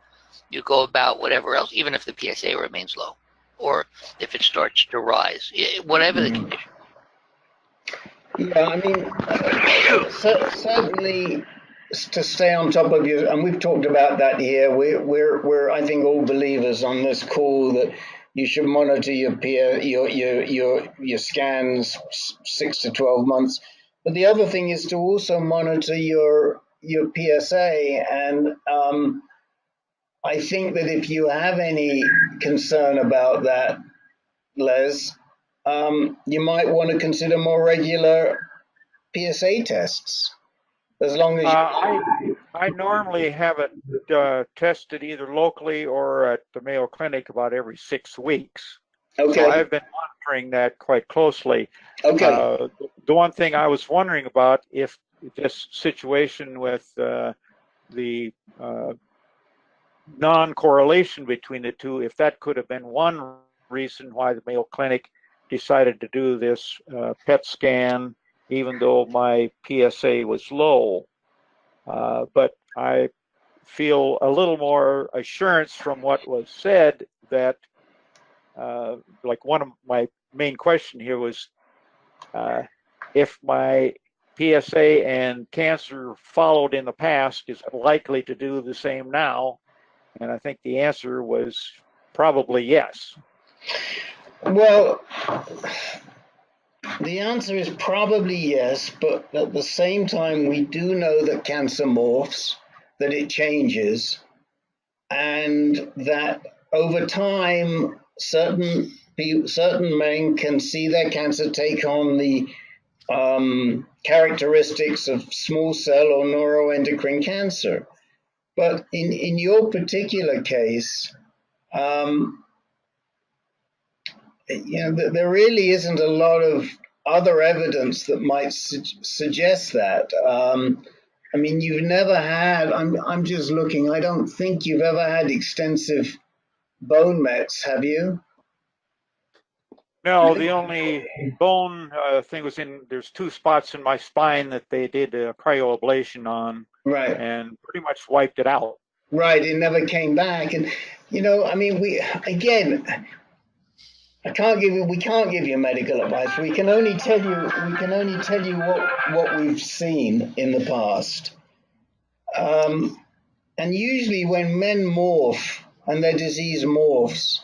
you go about whatever else, even if the PSA remains low, or if it starts to rise, whatever the condition. Yeah, certainly to stay on top of you, and we've talked about that here. We're I think all believers on this call that you should monitor your scans 6 to 12 months. But the other thing is to also monitor your PSA, and I think that if you have any concern about that, Les, you might want to consider more regular PSA tests, as long as I normally have it tested either locally or at the Mayo Clinic about every 6 weeks. Okay. So I've been monitoring that quite closely. Okay. The one thing I was wondering about, if this situation with the non-correlation between the two, if that could have been one reason why the Mayo Clinic decided to do this PET scan, even though my PSA was low. But I feel a little more assurance from what was said that, like, one of my main question here was, if my PSA and cancer followed in the past, is it likely to do the same now? And I think the answer was probably yes. Well, the answer is probably yes, but at the same time, we do know that cancer morphs, that it changes, and that over time, certain men can see their cancer take on the characteristics of small cell or neuroendocrine cancer. But in your particular case, there really isn't a lot of other evidence that might suggest that. You've never had, I'm just looking, I don't think you've ever had extensive bone mets, have you? No, the only bone thing was there's 2 spots in my spine that they did a cryoablation on. Right. And pretty much wiped it out. Right, it never came back. And, we can't give you medical advice. We can only tell you what we've seen in the past. And usually when men morph and their disease morphs,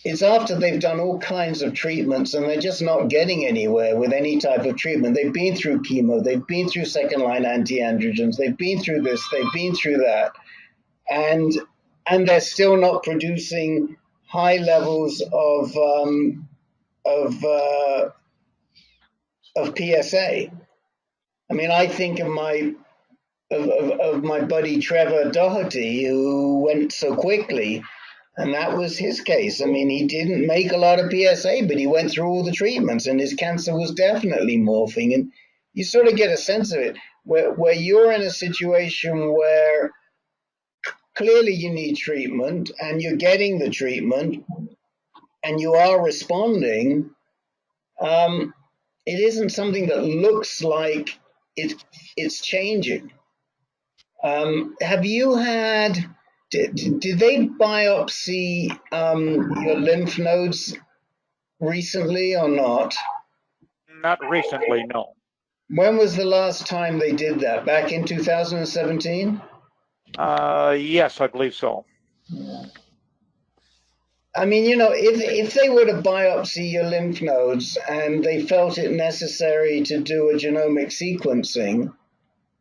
it's after they've done all kinds of treatments and they're just not getting anywhere with any type of treatment. They've been through chemo, they've been through second-line anti-androgens, they've been through this, they've been through that, and they're still not producing high levels of PSA. I think of my buddy Trevor Doherty, who went so quickly, and that was his case. He didn't make a lot of PSA, but he went through all the treatments, and his cancer was definitely morphing. And you sort of get a sense of it, where you're in a situation where clearly you need treatment, and you're getting the treatment, and you are responding. It isn't something that looks like it's changing. Have you had? Did they biopsy your lymph nodes recently or not? Not recently, no. When was the last time they did that? Back in 2017? Yes, I believe so. Yeah. If they were to biopsy your lymph nodes and they felt it necessary to do a genomic sequencing,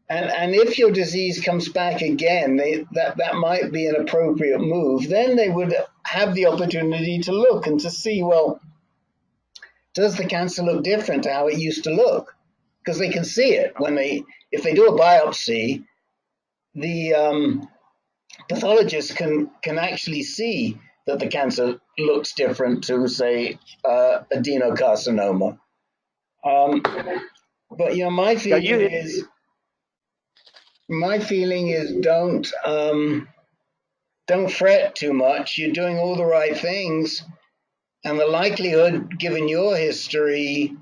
and if your disease comes back again, that might be an appropriate move. Then they would have the opportunity to look and to see, well, does the cancer look different to how it used to look? Because they can see it if they do a biopsy. The pathologists can actually see that the cancer looks different to, say, adenocarcinoma. But my feeling is don't fret too much. You're doing all the right things, and the likelihood, given your history,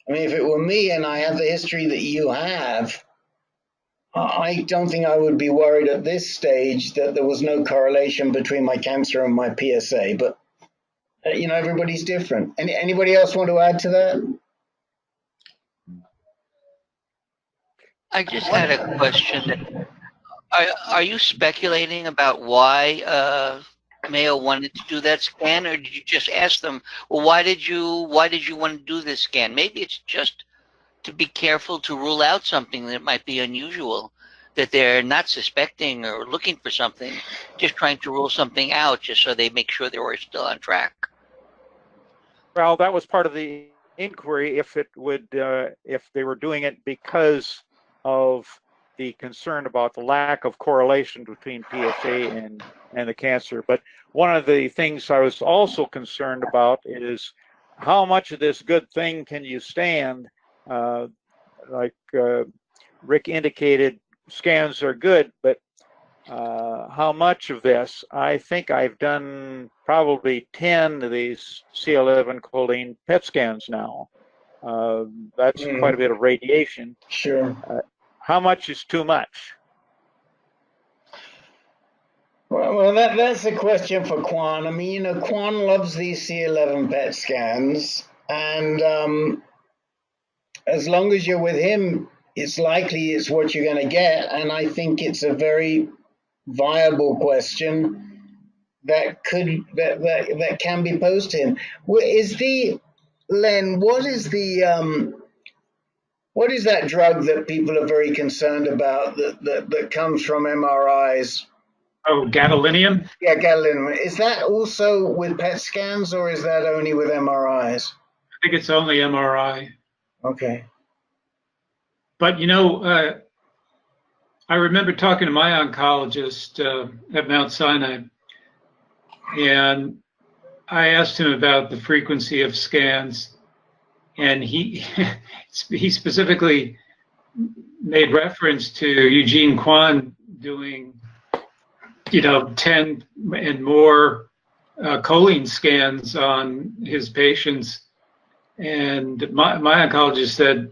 I mean, if it were me and I have the history that you have, I don't think I would be worried at this stage that there was no correlation between my cancer and my PSA. But everybody's different. Anybody else want to add to that? I just had a question. Are you speculating about why Mayo wanted to do that scan, or did you just ask them, well, why did you want to do this scan? Maybe it's just to be careful to rule out something that might be unusual, that they're not suspecting or looking for something, just trying to rule something out, just so they make sure they were still on track. Well, that was part of the inquiry, if they were doing it because of the concern about the lack of correlation between PSA and the cancer. But one of the things I was also concerned about is how much of this good thing can you stand? Like Rick indicated, scans are good, but how much of this? I think I've done probably 10 of these C11 choline PET scans now. That's quite a bit of radiation. Sure. How much is too much? Well, that's a question for Quan. I mean, Quan loves these C11 PET scans, and as long as you're with him, it's likely it's what you're going to get. And I think it's a very viable question that can be posed to him. Len, what is that drug that people are very concerned about that comes from MRIs? Oh, gadolinium? Yeah, gadolinium. Is that also with PET scans, or is that only with MRIs? I think it's only MRI. Okay. But I remember talking to my oncologist at Mount Sinai, and I asked him about the frequency of scans, and he specifically made reference to Eugene Kwan doing 10 and more choline scans on his patients. And my oncologist said,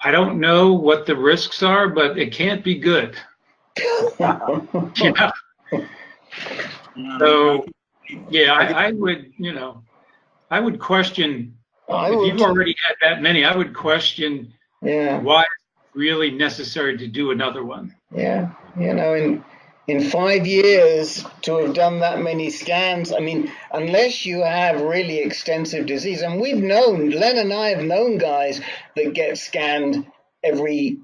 I don't know what the risks are, but it can't be good. So, yeah, I would question, if you've already had that many, I would question why it's really necessary to do another one. Yeah, in 5 years to have done that many scans, I mean, unless you have really extensive disease, and Len and I have known guys that get scanned they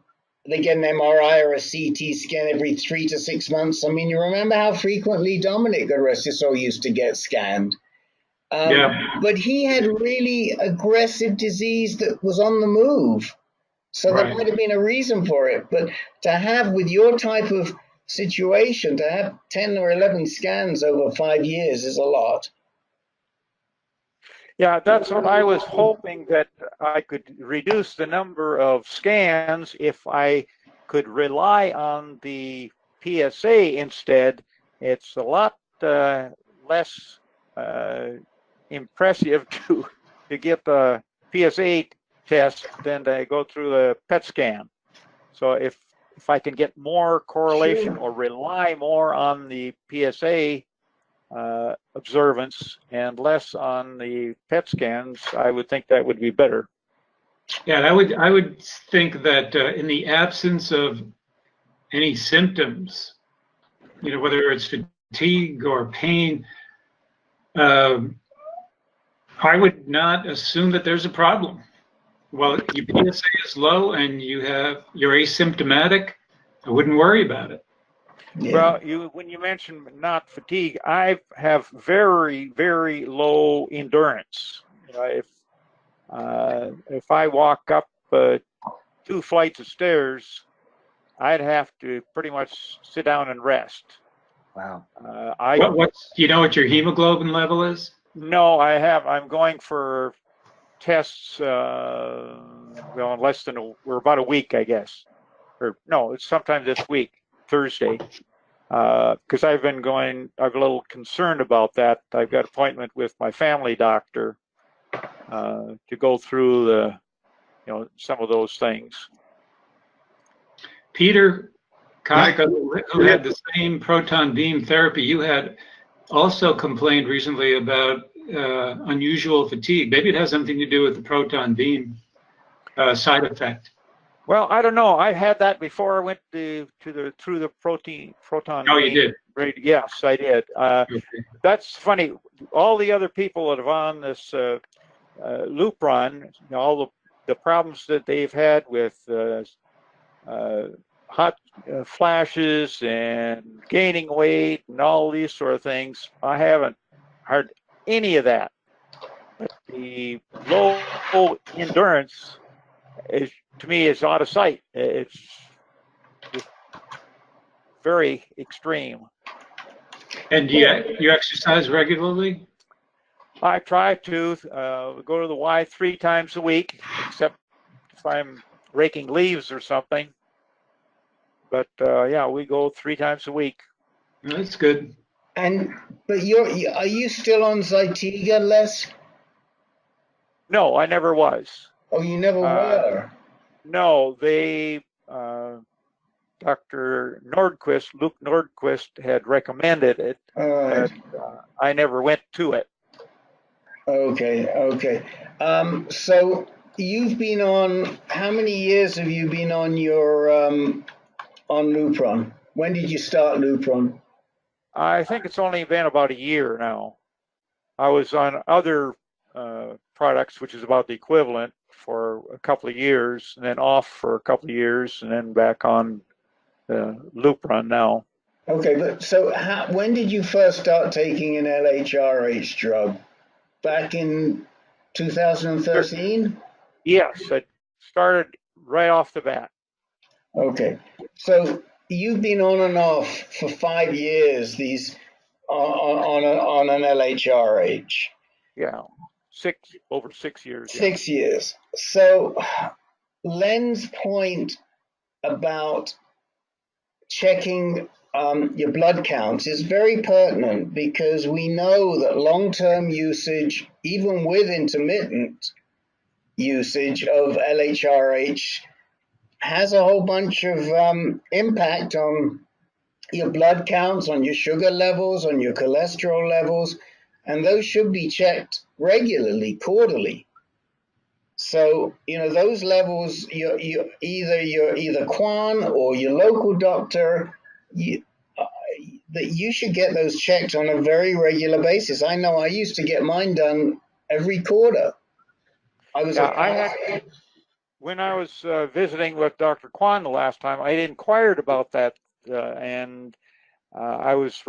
get an MRI or a CT scan every 3 to 6 months. I mean, you remember how frequently Dominic, God rest his soul, used to get scanned. But he had really aggressive disease that was on the move. So there might have been a reason for it. But to have, with your type of situation, to have 10 or 11 scans over 5 years is a lot. Yeah, that's what I was hoping, that I could reduce the number of scans if I could rely on the PSA instead. It's a lot less impressive to get the PSA test than to go through a PET scan. So if I can get more correlation or rely more on the PSA observance and less on the PET scans, I would think that would be better. Yeah, I would think that in the absence of any symptoms, whether it's fatigue or pain, I would not assume that there's a problem. Well, your PSA is low and you're asymptomatic, I wouldn't worry about it. Yeah. Well, when you mention not fatigue, I have very, very low endurance. If I walk up 2 flights of stairs, I'd have to pretty much sit down and rest. Wow. Do you know what your hemoglobin level is? No, I'm going for tests. Well, in less than we're about a week, I guess. Or no, it's sometime this week, Thursday. Because I've been going. I'm a little concerned about that. I've got an appointment with my family doctor to go through some of those things. Peter Kaka, who had the same proton beam therapy you had, also complained recently about unusual fatigue. Maybe it has something to do with the proton beam side effect. Well, I don't know. I had that before I went through the proton. Oh, you did? Yes, I did. Okay. That's funny. All the other people that have on this Lupron, all the problems that they've had with hot flashes and gaining weight and all these sort of things, I haven't heard any of that. But the low endurance is, to me, is out of sight. It's just very extreme. And do you exercise regularly? I try to go to the Y 3 times a week, except if I'm raking leaves or something. But yeah, we go 3 times a week. That's good. But are you still on Zytiga, Les? No, I never was. Oh, you never were? No, they, Dr. Nordquist, Luke Nordquist had recommended it. Right. But I never went to it. Okay. So you've been on, how many years have you been on your, on Lupron? When did you start Lupron? I think it's only been about a year now. I was on other products, which is about the equivalent, for a couple of years, and then off for a couple of years, and then back on Lupron now. Okay, but so when did you first start taking an LHRH drug? Back in 2013? Yes, I started right off the bat. Okay, so you've been on and off for 5 years. These on an LHRH. Yeah, over 6 years. 6 years. So Len's point about checking your blood counts is very pertinent, because we know that long-term usage, even with intermittent usage of LHRH, has a whole bunch of impact on your blood counts, on your sugar levels, on your cholesterol levels, and those should be checked regularly, quarterly. So, those levels, you're either Quan or your local doctor, that you should get those checked on a very regular basis. I know I used to get mine done every quarter. When I was visiting with Dr. Kwan the last time, I inquired about that, and I was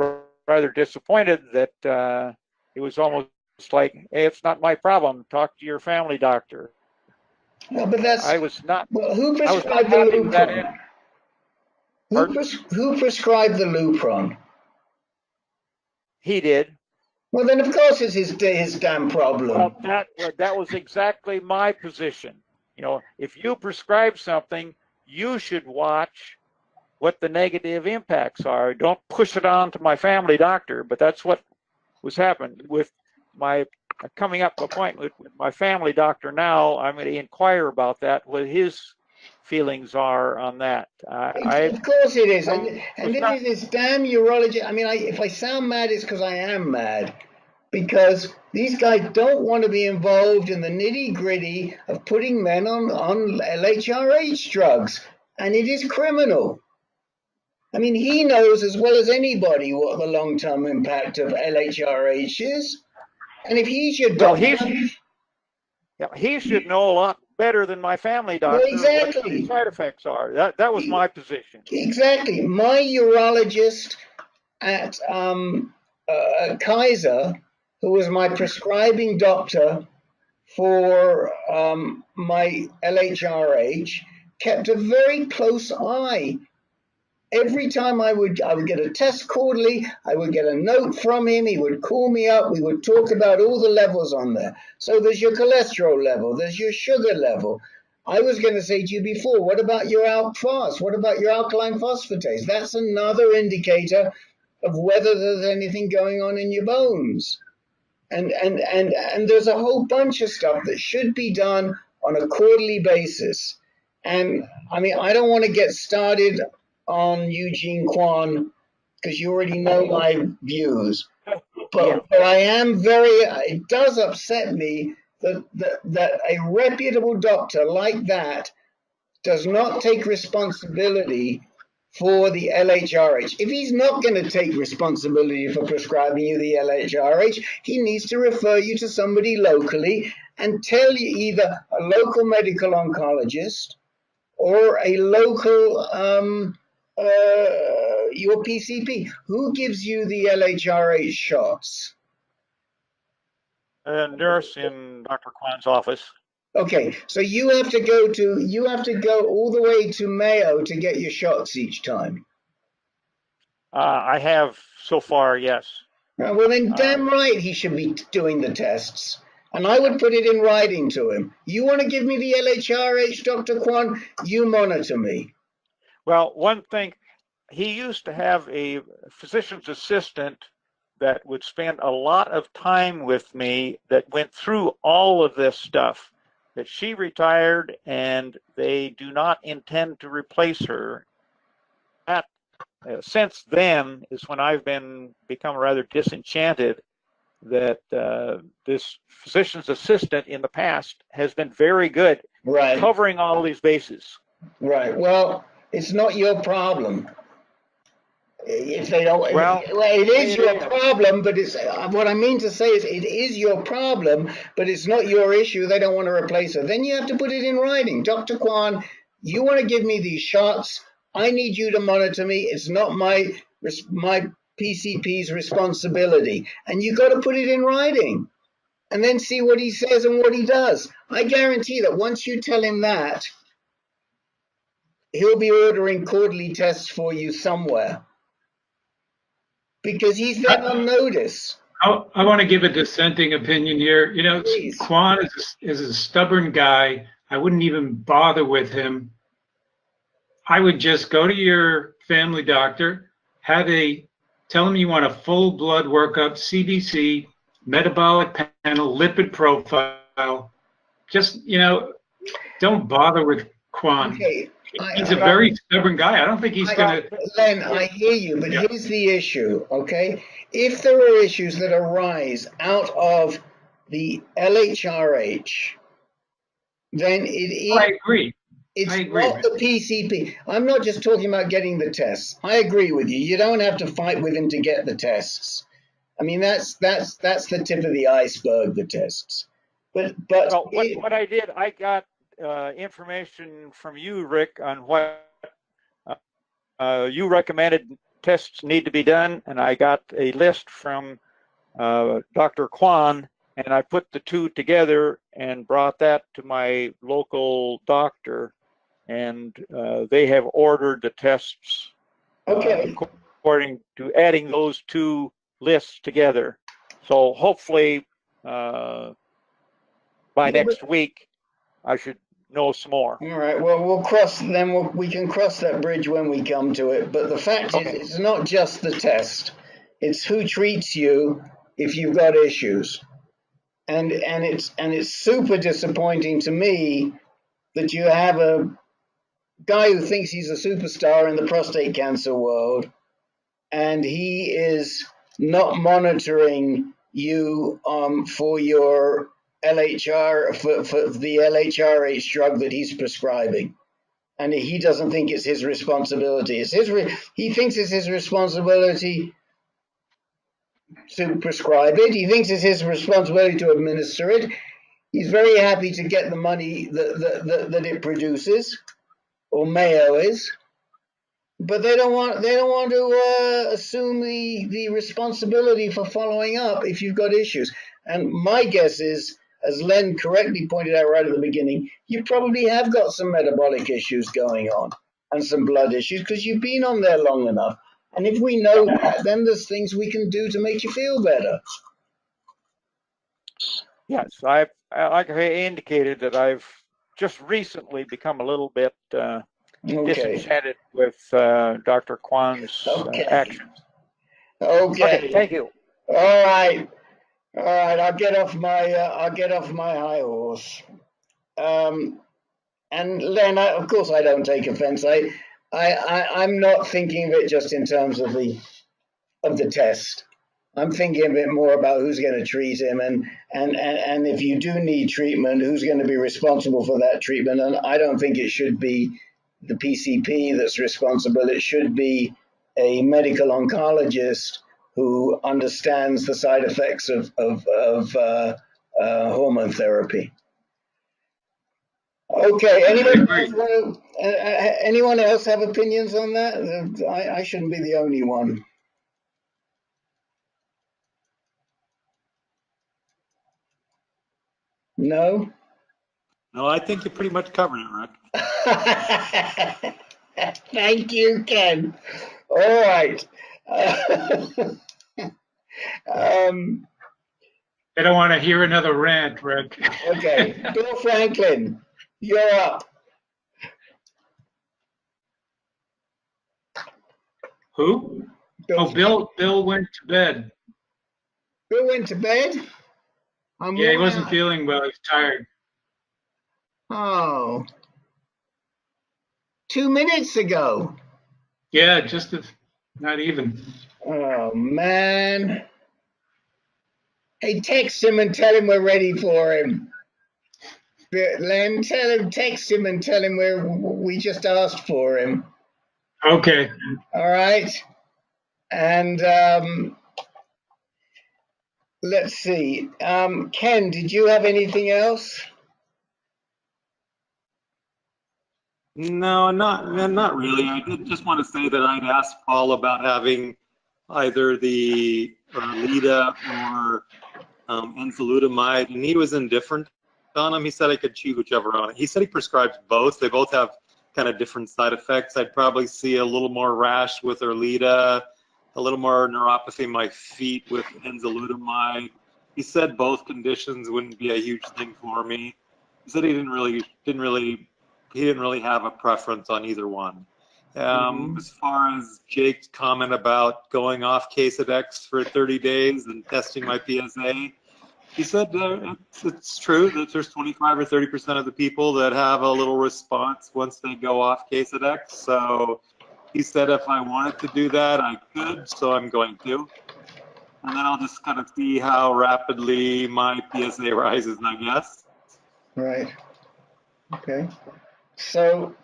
rather disappointed that it was almost like, hey, it's not my problem. Talk to your family doctor. No, but I was not. Well, who prescribed I was not the happy with that. Who prescribed the Lupron? He did. Well, then of course it's his damn problem. Well, that was exactly my position. If you prescribe something, you should watch what the negative impacts are. Don't push it on to my family doctor. But that's what was happening with my coming up appointment with my family doctor. Now I'm going to inquire about that, what his feelings are on that. Of course it is. And this is this damn urologist. I mean, if I sound mad, it's because I am mad. Because these guys don't want to be involved in the nitty-gritty of putting men on LHRH drugs. And it is criminal. I mean, he knows as well as anybody what the long-term impact of LHRH is. And if he's your doctor... he should know a lot better than my family doctor what the side effects are. That was my position. Exactly. My urologist at Kaiser, who was my prescribing doctor for my LHRH, kept a very close eye every time I would get a test quarterly, I would get a note from him. He would call me up. We would talk about all the levels on there. So there's your cholesterol level. There's your sugar level. I was going to say to you before, what about your ALK phos? What about your alkaline phosphatase? That's another indicator of whether there's anything going on in your bones. And there's a whole bunch of stuff that should be done on a quarterly basis. And I mean, I don't want to get started on Eugene Kwan because you already know my views. But I am it does upset me that a reputable doctor like that does not take responsibility for the LHRH. If he's not going to take responsibility for prescribing you the LHRH, he needs to refer you to somebody locally and tell you either a local medical oncologist or a local your PCP. Who gives you the LHRH shots? A nurse in Dr. Kwan's office. Okay, so you have to go all the way to Mayo to get your shots each time. I have so far, yes. Well, then damn right he should be doing the tests. And I would put it in writing to him. You want to give me the LHRH, Dr. Kwan? You monitor me. Well, one thing, he used to have a physician's assistant that would spend a lot of time with me that went through all of this stuff. That she retired and they do not intend to replace her. That since then is when I've become rather disenchanted that this physician's assistant in the past has been very good covering all these bases. Right. Well, it's not your problem. If they don't, well, it is your problem, but it's what I mean to say is it is your problem, but it's not your issue. They don't want to replace her. Then you have to put it in writing. Dr. Kwan, you want to give me these shots. I need you to monitor me. It's not my PCP's responsibility. And you got to put it in writing and then see what he says and what he does. I guarantee that once you tell him that, he'll be ordering quarterly tests for you somewhere. Because he's there on notice. I want to give a dissenting opinion here. You know, Kwan is a stubborn guy. I wouldn't even bother with him. I would just go to your family doctor, tell him you want a full blood workup, CBC, metabolic panel, lipid profile. Just, you know, don't bother with Kwan. Okay. He's a very stubborn guy. I don't think he's going to. Len, I hear you, but here's the issue, okay? If there are issues that arise out of the LHRH, then it is. I agree. It's not the PCP. I'm not just talking about getting the tests. I agree with you. You don't have to fight with him to get the tests. I mean, that's the tip of the iceberg, the tests. But well, what I did, I got information from you, Rick, on what you recommended tests need to be done, and I got a list from Dr. Kwan, and I put the two together and brought that to my local doctor, and they have ordered the tests according to adding those two lists together. So hopefully by next week, I should know some more. All right. Well, we can cross that bridge when we come to it. But the fact is, it's not just the test; it's who treats you if you've got issues. And it's super disappointing to me that you have a guy who thinks he's a superstar in the prostate cancer world, and he is not monitoring you for your LHR for the LHRH drug that he's prescribing, and he doesn't think it's his responsibility. He thinks it's his responsibility to prescribe it. He thinks it's his responsibility to administer it. He's very happy to get the money that it produces, or Mayo is, but they don't want to assume the responsibility for following up if you've got issues. And my guess is, as Len correctly pointed out right at the beginning, you probably have got some metabolic issues going on. and some blood issues because you've been on there long enough. And if we know that, then there's things we can do to make you feel better. Yes, like I indicated, that I've just recently become a little bit disenchanted with Dr. Kwan's actions. Okay. Thank you. All right. I'll get off my high horse. And Len, of course, I don't take offense. I'm not thinking of it just in terms of the test. I'm thinking a bit more about who's going to treat him, and if you do need treatment, who's going to be responsible for that treatment. And I don't think it should be the PCP that's responsible. It should be a medical oncologist who understands the side effects of hormone therapy. Okay. Anyone else have opinions on that? I shouldn't be the only one. No? No, I think you pretty much covered it, Rick. Thank you, Ken. All right. I don't want to hear another rant, Rick. Okay. Bill Franklin, you're up. Who? Bill went to bed. Bill went to bed? Yeah, he wasn't feeling well. He was tired. Oh. 2 minutes ago. Yeah, not even. Oh, man. Hey, text him and tell him we're ready for him. Len, text him and tell him we just asked for him. Okay. All right. And let's see. Ken, did you have anything else? No, not really. I did just want to say that I'd asked Paul about having either the Erlita or enzalutamide, and he was indifferent on them. He said I could choose whichever on it. He said he prescribes both. They both have kind of different side effects. I'd probably see a little more rash with Erlita, a little more neuropathy in my feet with enzalutamide. He said both conditions wouldn't be a huge thing for me. He said he didn't really have a preference on either one. As far as Jake's comment about going off Casedex for 30 days and testing my PSA, he said it's true that there's 25 or 30% of the people that have a little response once they go off Casedex. So he said if I wanted to do that, I could, so I'm going to. And then I'll just kind of see how rapidly my PSA rises, I guess. Right. Okay. So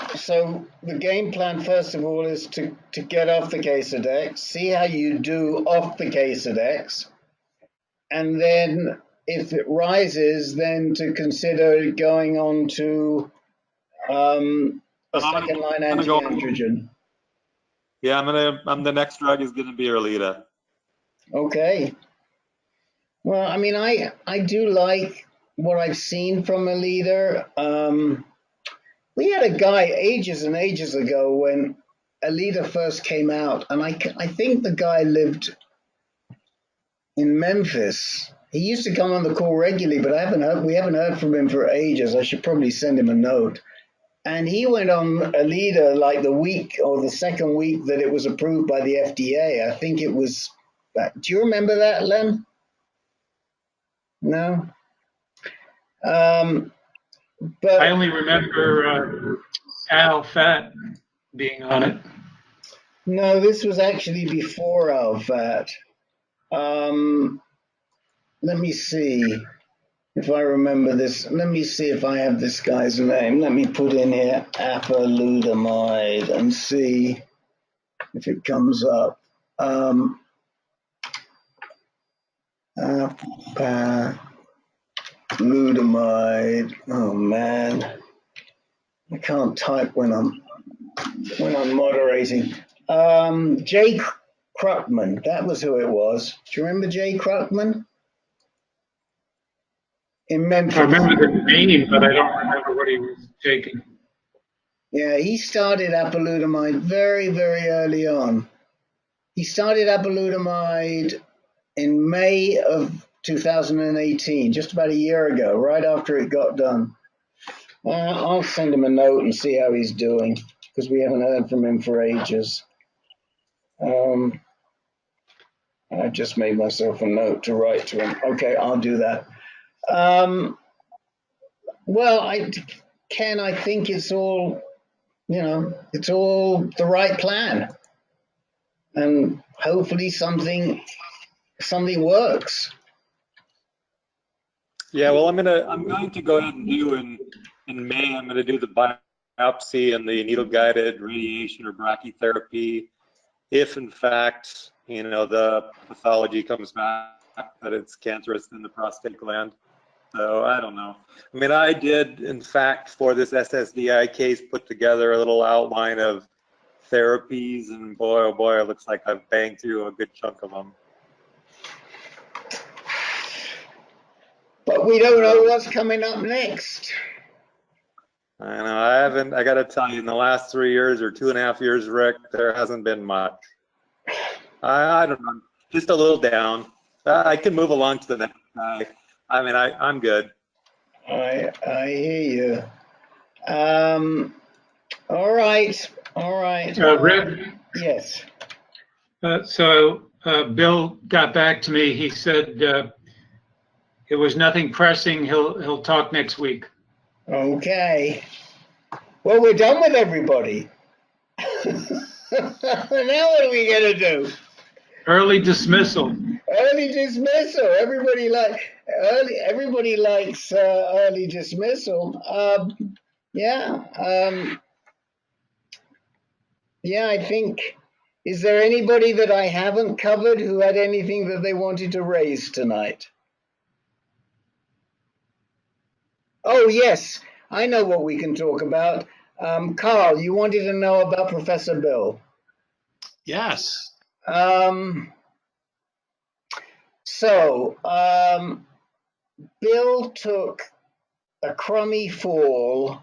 the game plan, first of all, is to get off the Casedex, see how you do off the Casedex, and then if it rises, then to consider going on to a second-line anti-androgen. Yeah, the next drug is gonna be Erlita. Okay. Well, I mean, I do like what I've seen from Erlita. We had a guy ages and ages ago when Erlita first came out, and I think the guy lived in Memphis. He used to come on the call regularly, but we haven't heard from him for ages. I should probably send him a note. And he went on Erlita like the week or the second week that it was approved by the FDA. I think it was. Do you remember that, Len? No. But I only remember Al Fat being on it. No, this was actually before Alfat. Let me see if I remember this. Let me see if I have this guy's name. Let me put in here apalutamide and see if it comes up. Apalutamide. Oh man, I can't type when I'm moderating. Jay Krupman, that was who it was. Do you remember Jay Krupman? In Memphis. I remember the name, but I don't remember what he was taking. Yeah, he started apalutamide very, very early on. He started apalutamide in May of 2018, just about a year ago, right after it got done. I'll send him a note and see how he's doing, because we haven't heard from him for ages. I just made myself a note to write to him. Okay, I'll do that. Well, Ken, I think it's all, it's all the right plan. And hopefully something works. Yeah, well, I'm going to go ahead and do in May. I'm going to do the biopsy and the needle-guided radiation or brachytherapy. If in fact, the pathology comes back that it's cancerous in the prostate gland. So I don't know. I mean, I did, in fact, for this SSDI case, put together a little outline of therapies, and boy, oh boy, it looks like I've banged through a good chunk of them. But we don't know what's coming up next. I know, I got to tell you, in the last 3 years or 2.5 years, Rick, there hasn't been much. I don't know, just a little down. I can move along to the next guy. I mean, I'm good. I hear you. All right. Rick? Yes. So Bill got back to me. He said it was nothing pressing. He'll talk next week. Okay. Well, we're done with everybody. Now what are we gonna do? Early dismissal. Early dismissal. Everybody likes early dismissal. Yeah. Yeah, I think. Is there anybody that I haven't covered who had anything that they wanted to raise tonight? Oh, yes. I know what we can talk about. Carl, you wanted to know about Professor Bill. Yes. Bill took a crummy fall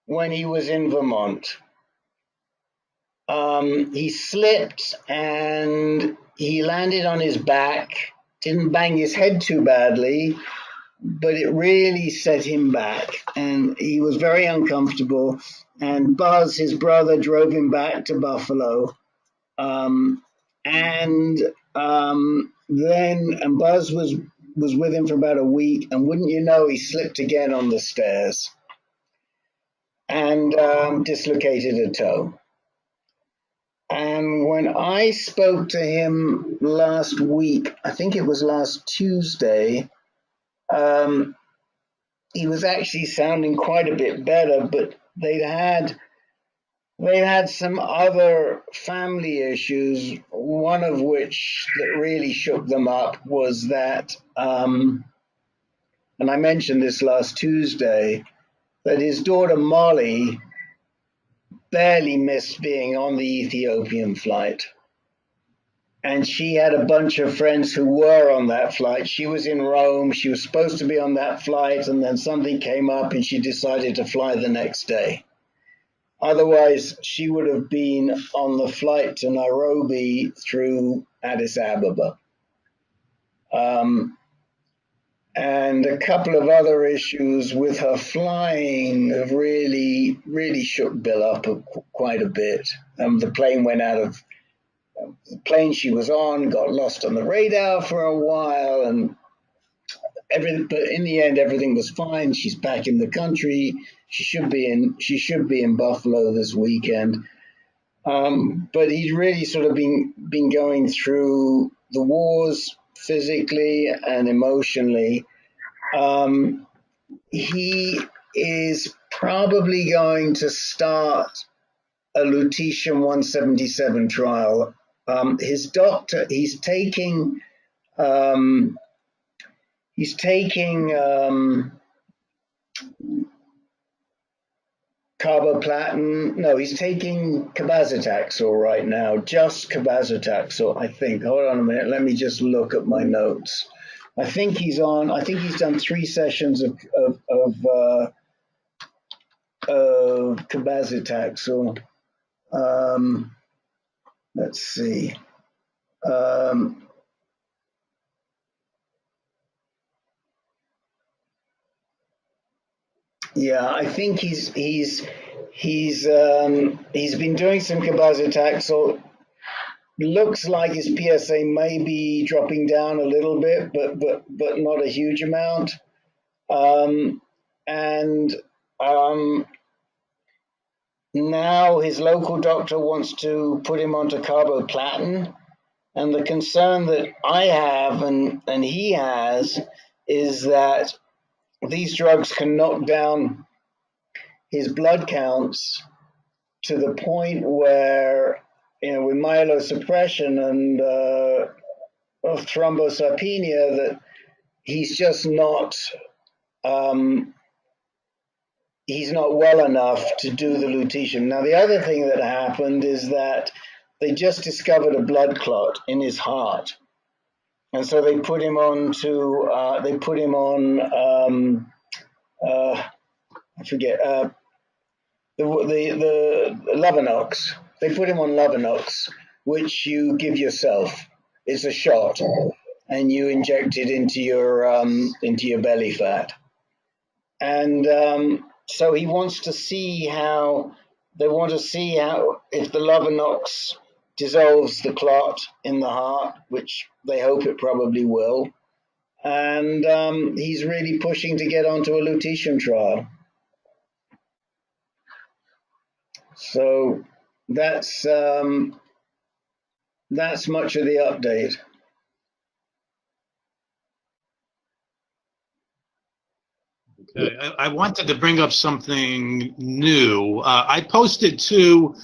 when he was in Vermont. He slipped and he landed on his back, didn't bang his head too badly, but it really set him back and he was very uncomfortable. And Buzz, his brother, drove him back to Buffalo. Then Buzz was with him for about a week, and wouldn't you know, he slipped again on the stairs and dislocated a toe. And when I spoke to him last week, I think it was last Tuesday, he was actually sounding quite a bit better, but they'd had some other family issues, one of which that really shook them up was that, and I mentioned this last Tuesday, that his daughter Molly barely missed being on the Ethiopian flight. And she had a bunch of friends who were on that flight. She was in Rome. She was supposed to be on that flight, and then something came up and she decided to fly the next day. Otherwise, she would have been on the flight to Nairobi through Addis Ababa. And a couple of other issues with her flying have really, really shook Bill up quite a bit. The plane went out of the plane she was on, got lost on the radar for a while, and everything. But in the end, everything was fine. She's back in the country. She should be in Buffalo this weekend. But he's really sort of been going through the wars physically and emotionally. He is probably going to start a lutetium 177 trial. His doctor, he's taking carboplatin. No, he's taking cabazitaxel right now, just cabazitaxel, I think. Hold on a minute. Let me just look at my notes. I think he's done 3 sessions of cabazitaxel. Let's see. Yeah, I think he's been doing some cabazitaxel. Looks like his PSA may be dropping down a little bit, but not a huge amount. Now his local doctor wants to put him onto carboplatin, and the concern that I have and he has is that these drugs can knock down his blood counts to the point where, with myelosuppression and of thrombocytopenia, that he's just not he's not well enough to do the lutetium. Now, the other thing that happened is that they just discovered a blood clot in his heart, and so they put him on I forget the Lovenox. They put him on Lovenox, which you give yourself. It's a shot, and you inject it into your belly fat. And so he wants to see how if the Lovenox dissolves the clot in the heart, which they hope it probably will. And he's really pushing to get onto a lutetium trial. So that's much of the update. Okay. I wanted to bring up something new. I posted 2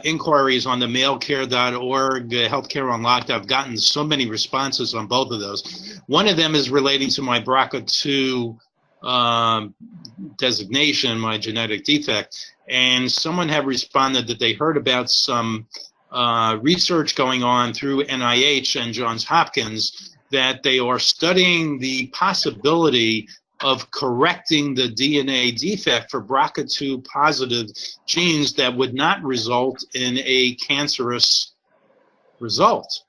inquiries on the mailcare.org, Healthcare Unlocked. I've gotten so many responses on both of those. One of them is relating to my BRCA2 designation, my genetic defect, and someone had responded that they heard about some research going on through NIH and Johns Hopkins that they are studying the possibility of correcting the DNA defect for BRCA2 positive genes that would not result in a cancerous result.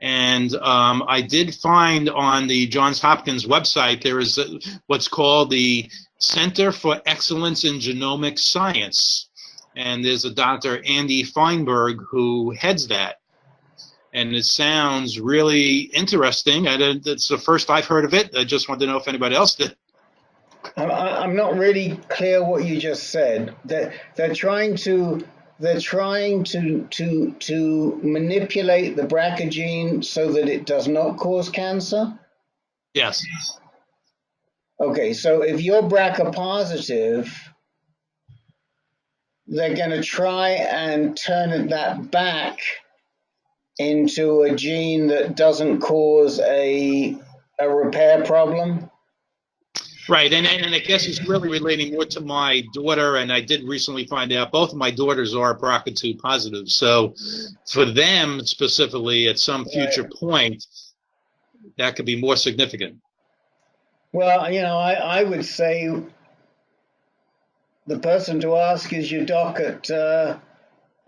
And I did find on the Johns Hopkins website there is what's called the Center for Excellence in Genomic Science. And there's a Dr. Andy Feinberg who heads that. And it sounds really interesting. It's the first I've heard of it. I just wanted to know if anybody else did. I'm not really clear what you just said. They're trying to manipulate the BRCA gene so that it does not cause cancer? Yes. Okay, so if you're BRCA positive, they're going to try and turn that back into a gene that doesn't cause a repair problem? Right, and I guess it's really relating more to my daughter, and I did recently find out both of my daughters are BRCA2 positive. So for them specifically, at some future point, that could be more significant. Well, I would say the person to ask is your doc at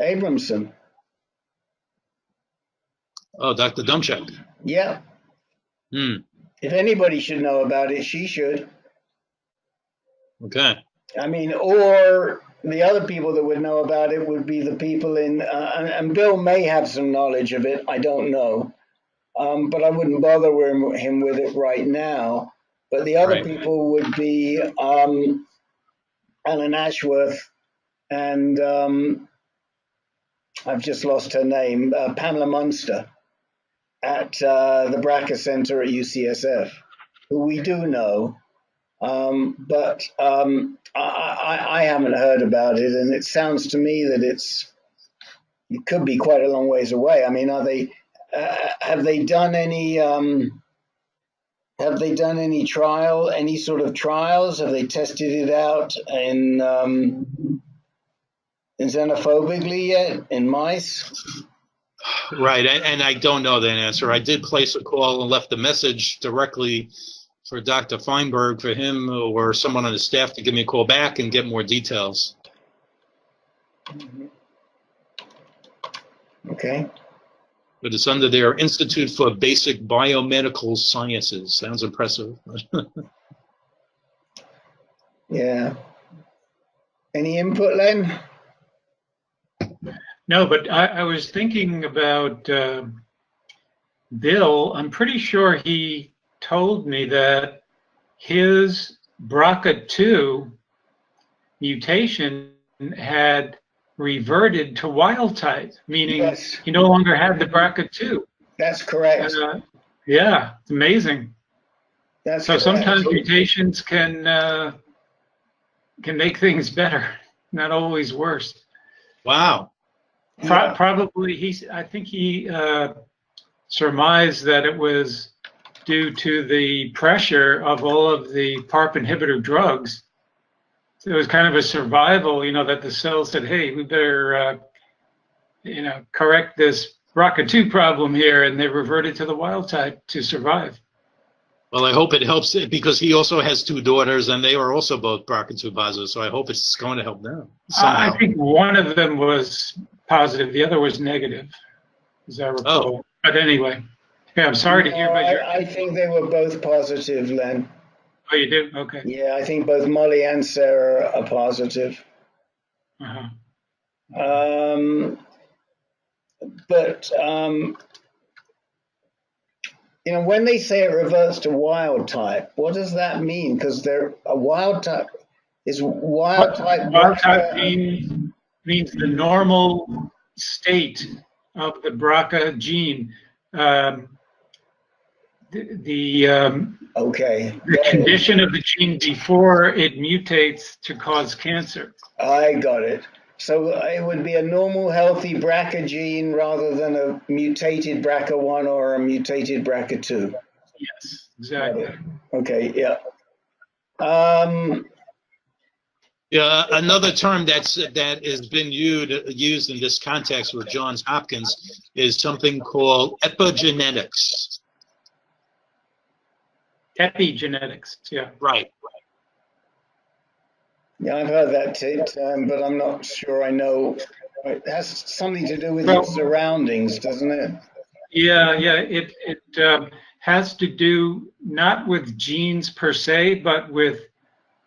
Abramson. Oh, Dr. Dumchak. Yeah. If anybody should know about it, she should. Okay. I mean, or the other people that would know about it would be the people in, and Bill may have some knowledge of it, I don't know, but I wouldn't bother him with it right now. But the other people would be Alan Ashworth and I've just lost her name, Pamela Munster at the BRCA Center at UCSF, who we do know. But I haven't heard about it, and it sounds to me that it could be quite a long ways away. I mean, have they done any sort of trials? Have they tested it out in xenophobically yet in mice? Right, and I don't know that answer. I did place a call and left a message directly for Dr. Feinberg, for him or someone on the staff to give me a call back and get more details. Okay. But it's under their Institute for Basic Biomedical Sciences. Sounds impressive. Yeah. Any input, Len? No, but I was thinking about Bill. I'm pretty sure he told me that his BRCA2 mutation had reverted to wild type, meaning Yes. he no longer had the BRCA2. That's correct. Yeah, it's amazing. That's So correct. sometimes mutations can make things better, not always worse. Wow. Yeah. Probably I think he surmised that it was due to the pressure of all of the PARP inhibitor drugs. So it was kind of a survival, that the cell said, hey, we better, correct this BRCA2 problem here, and they reverted to the wild type to survive. Well, I hope it helps because he also has 2 daughters, and they are also both BRCA2 positive. So I hope it's going to help them somehow. I think one of them was positive, the other was negative, as I recall. Oh. But anyway, yeah, I'm sorry to hear about your. I think they were both positive, Len. Oh, you do? Okay. Yeah, I think both Molly and Sarah are positive. Uh-huh. But when they say it reverts to wild type, what does that mean? Because they're a wild type is wild type. Wild type means the normal state of the BRCA gene. Okay. The condition of the gene before it mutates to cause cancer. I got it. So it would be a normal, healthy BRCA gene rather than a mutated BRCA1 or a mutated BRCA2. Yes, exactly. Okay, yeah. Yeah, another term that has been used in this context with Johns Hopkins is something called epigenetics. Epigenetics, yeah. Right. Yeah, I've heard that term, but I'm not sure I know. It has something to do with your surroundings, doesn't it? Yeah. It has to do not with genes per se, but with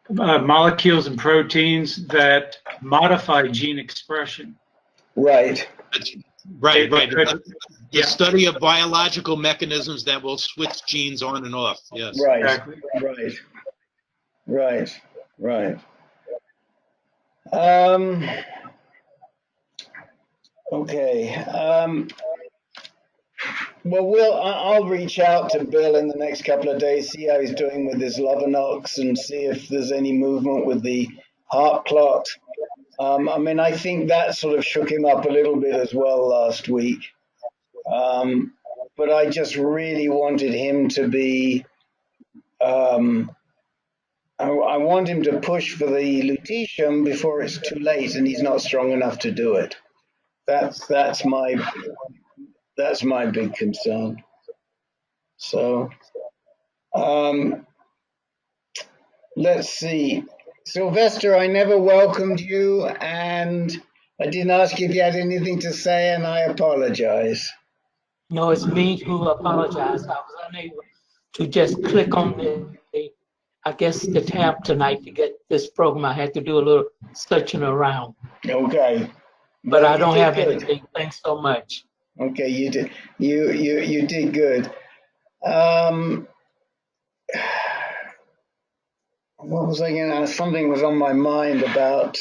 molecules and proteins that modify gene expression. Right. Right. The study of biological mechanisms that will switch genes on and off. Yes. Right. Exactly. Right. Okay. Well, I'll reach out to Bill in the next couple of days, see how he's doing with his Lovenox, and see if there's any movement with the heart clot. I think that sort of shook him up a little bit as well last week. But I just really wanted him to be. I want him to push for the lutetium before it's too late, and he's not strong enough to do it. That's my big concern. So, let's see. Sylvester, I never welcomed you, and I didn't ask if you had anything to say, and I apologize. No, it's me who apologized. I was unable to just click on the tab tonight to get this program. I had to do a little searching around. Okay. But I don't have anything. Thanks so much. Okay, you did. You did good. What was I going to ask? Something was on my mind about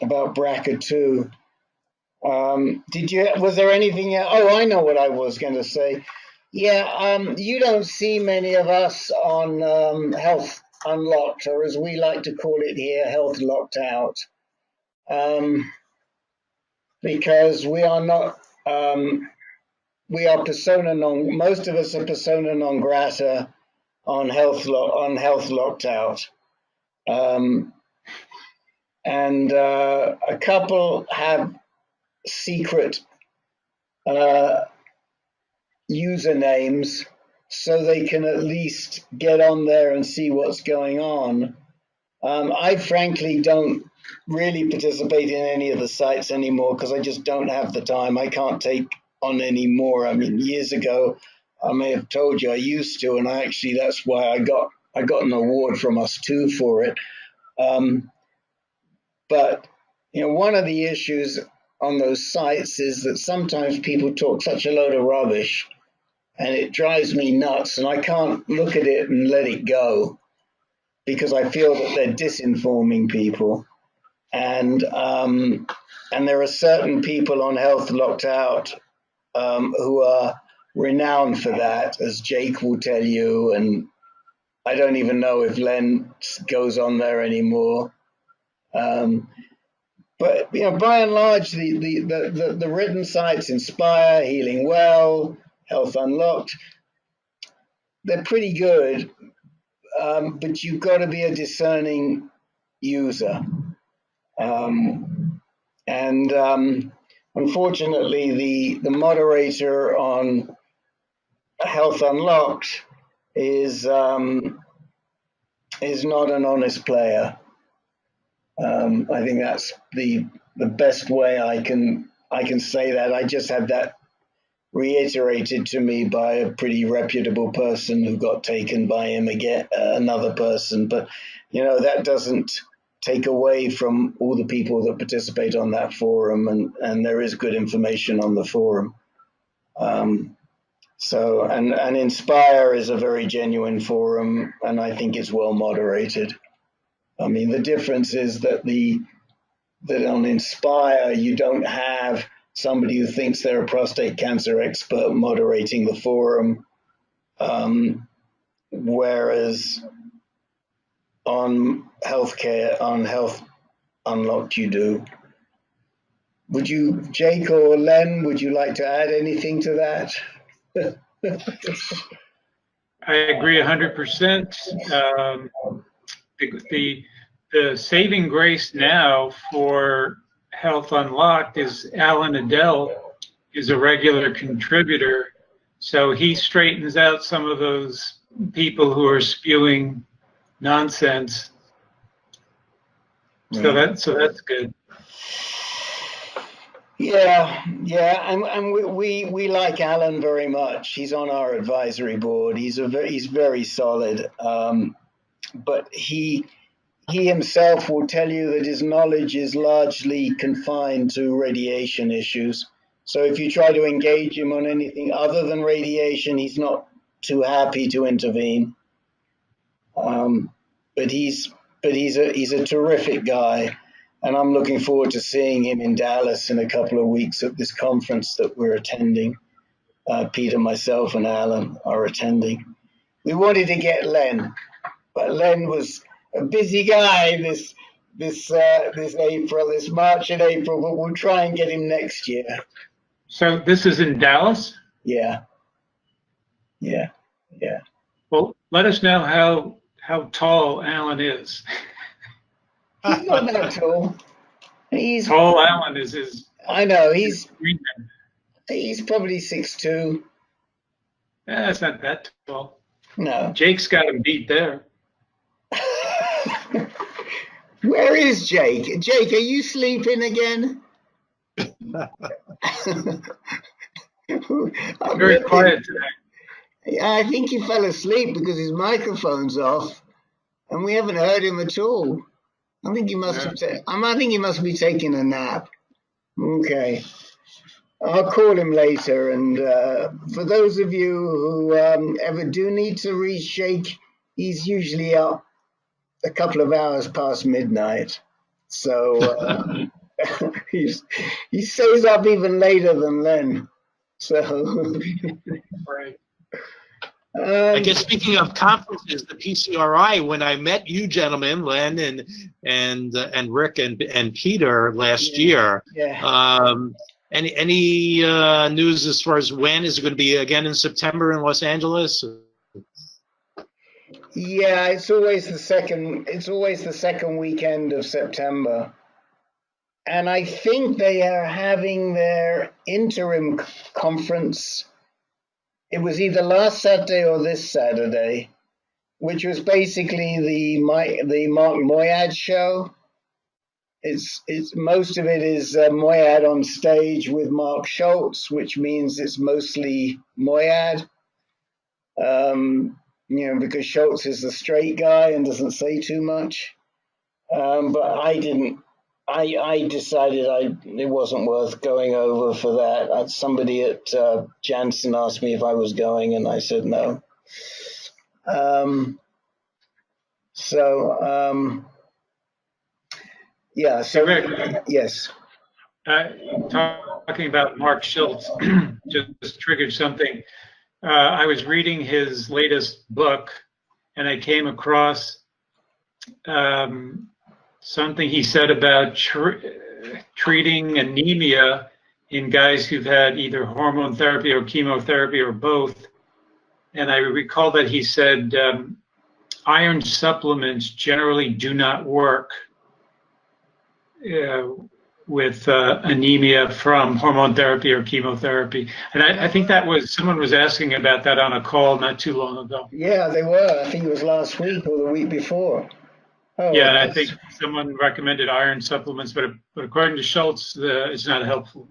BRCA2. Was there anything else? Oh, I know what I was going to say. Yeah, you don't see many of us on Health Unlocked, or as we like to call it here, Health Locked Out, because we are not. We are most of us are persona non grata on Health Locked Out. And a couple have secret usernames so they can at least get on there and see what's going on. I frankly don't really participate in any of the sites anymore because I just don't have the time. I can't take on any more. I mean, years ago, I may have told you I used to, and that's why I got an award from us too for it. But one of the issues on those sites is that sometimes people talk such a load of rubbish, and it drives me nuts, and I can't look at it and let it go because I feel that they're disinforming people. And there are certain people on Health Locked Out who are renowned for that, as Jake will tell you. And I don't even know if Len goes on there anymore. But by and large, the written sites, Inspire, Healing Well, Health Unlocked, they're pretty good. But you've got to be a discerning user. Unfortunately, the moderator on Health Unlocked is not an honest player. I think that's the best way I can say that. I just had that reiterated to me by a pretty reputable person who got taken by him again, another person. But that doesn't take away from all the people that participate on that forum, and there is good information on the forum. So Inspire is a very genuine forum, and I think it's well moderated. I mean, the difference is that on Inspire you don't have somebody who thinks they're a prostate cancer expert moderating the forum, whereas on Health Unlocked you do. Would you, Jake or Len, would you like to add anything to that? I agree 100%. The saving grace now for Health Unlocked is Alan Adele is a regular contributor, so he straightens out some of those people who are spewing nonsense. So that's good. Yeah, and we like Alan very much. He's on our advisory board. He's very solid, but he himself will tell you that his knowledge is largely confined to radiation issues. So if you try to engage him on anything other than radiation, he's not too happy to intervene. But he's a terrific guy. And I'm looking forward to seeing him in Dallas in a couple of weeks at this conference that we're attending. Peter, myself, and Alan are attending. We wanted to get Len, but Len was a busy guy this March and April. But we'll try and get him next year. So this is in Dallas? Yeah. Well, let us know how tall Alan is. He's not that tall. Tall Alan is his. I know he's probably 6'2". Yeah, that's not that tall. No. Jake's got him beat there. Where is Jake? Jake, are you sleeping again? Very quiet today. I think he fell asleep because his microphone's off, and we haven't heard him at all. I think he must I think he must be taking a nap. Okay. I'll call him later. And for those of you who ever do need to reshake, he's usually up a couple of hours past midnight. So he stays up even later than Len. So right. I guess speaking of conferences, the PCRI, when I met you gentlemen, Len and Rick and Peter last year, any news as far as when? Is it going to be again in September in Los Angeles? Yeah, it's always the second weekend of September. And I think they are having their interim conference it was either last Saturday or this Saturday, which was basically the Mark Moyad show. It's most of it is Moyad on stage with Mark Schultz, which means it's mostly Moyad. Because Schultz is the straight guy and doesn't say too much. But I didn't. I decided it wasn't worth going over for that. Somebody at Janssen asked me if I was going, and I said no. Yeah. So Rick, yes. Talking about Mark Schultz just triggered something. I was reading his latest book, and I came across something he said about treating anemia in guys who've had either hormone therapy or chemotherapy or both. And I recall that he said iron supplements generally do not work with anemia from hormone therapy or chemotherapy. And I think that was, someone was asking about that on a call not too long ago. Yeah, they were. I think it was last week or the week before. Oh, yeah, and I think someone recommended iron supplements, but according to Schultz, it's not helpful.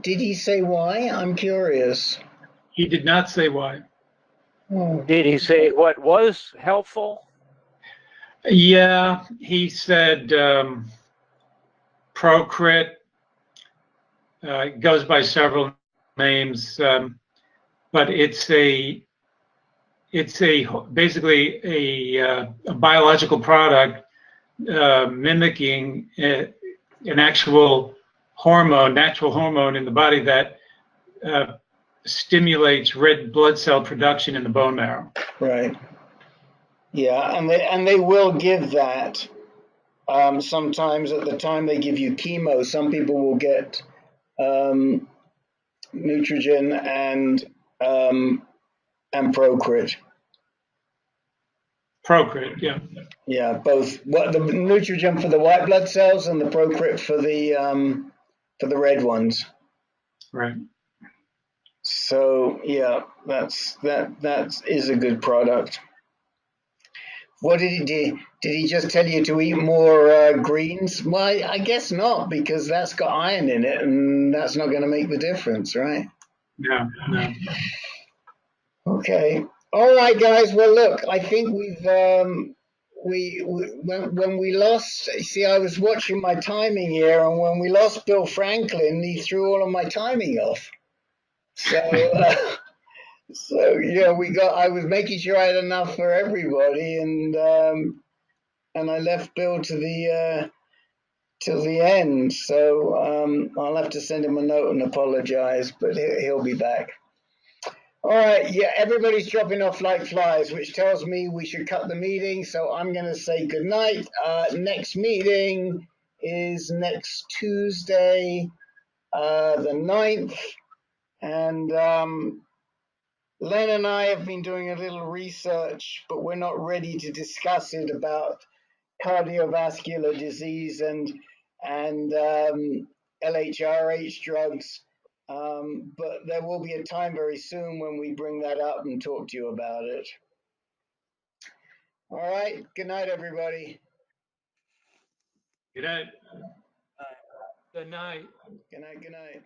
Did he say why? I'm curious. He did not say why. Oh. Did he say what was helpful? Yeah, he said Procrit. It goes by several names, but it's basically a biological product mimicking an actual hormone, natural hormone in the body that stimulates red blood cell production in the bone marrow. Right. Yeah, and they will give that. Sometimes at the time they give you chemo, some people will get Nutrigen and Procrit. Procrit, yeah. Yeah, both. What the Nutrigen for the white blood cells and the Procrit for the red ones. Right. So yeah, that is a good product. What did he do? Did he just tell you to eat more greens? Well, I guess not, because that's got iron in it, and that's not going to make the difference, right? No. Okay. All right, guys. Well, look, I think we've when we lost. See, I was watching my timing here, and when we lost Bill Franklin, he threw all of my timing off. So. So yeah, I was making sure I had enough for everybody, and I left Bill to the till the end. So I'll have to send him a note and apologize, but he'll be back. All right, yeah, everybody's dropping off like flies, which tells me we should cut the meeting. So I'm going to say good night. Next meeting is next Tuesday, the 9th, and Len and I have been doing a little research, but we're not ready to discuss it about cardiovascular disease and LHRH drugs. But there will be a time very soon when we bring that up and talk to you about it. All right. Good night, everybody. Good night. Good night. Good night. Good night.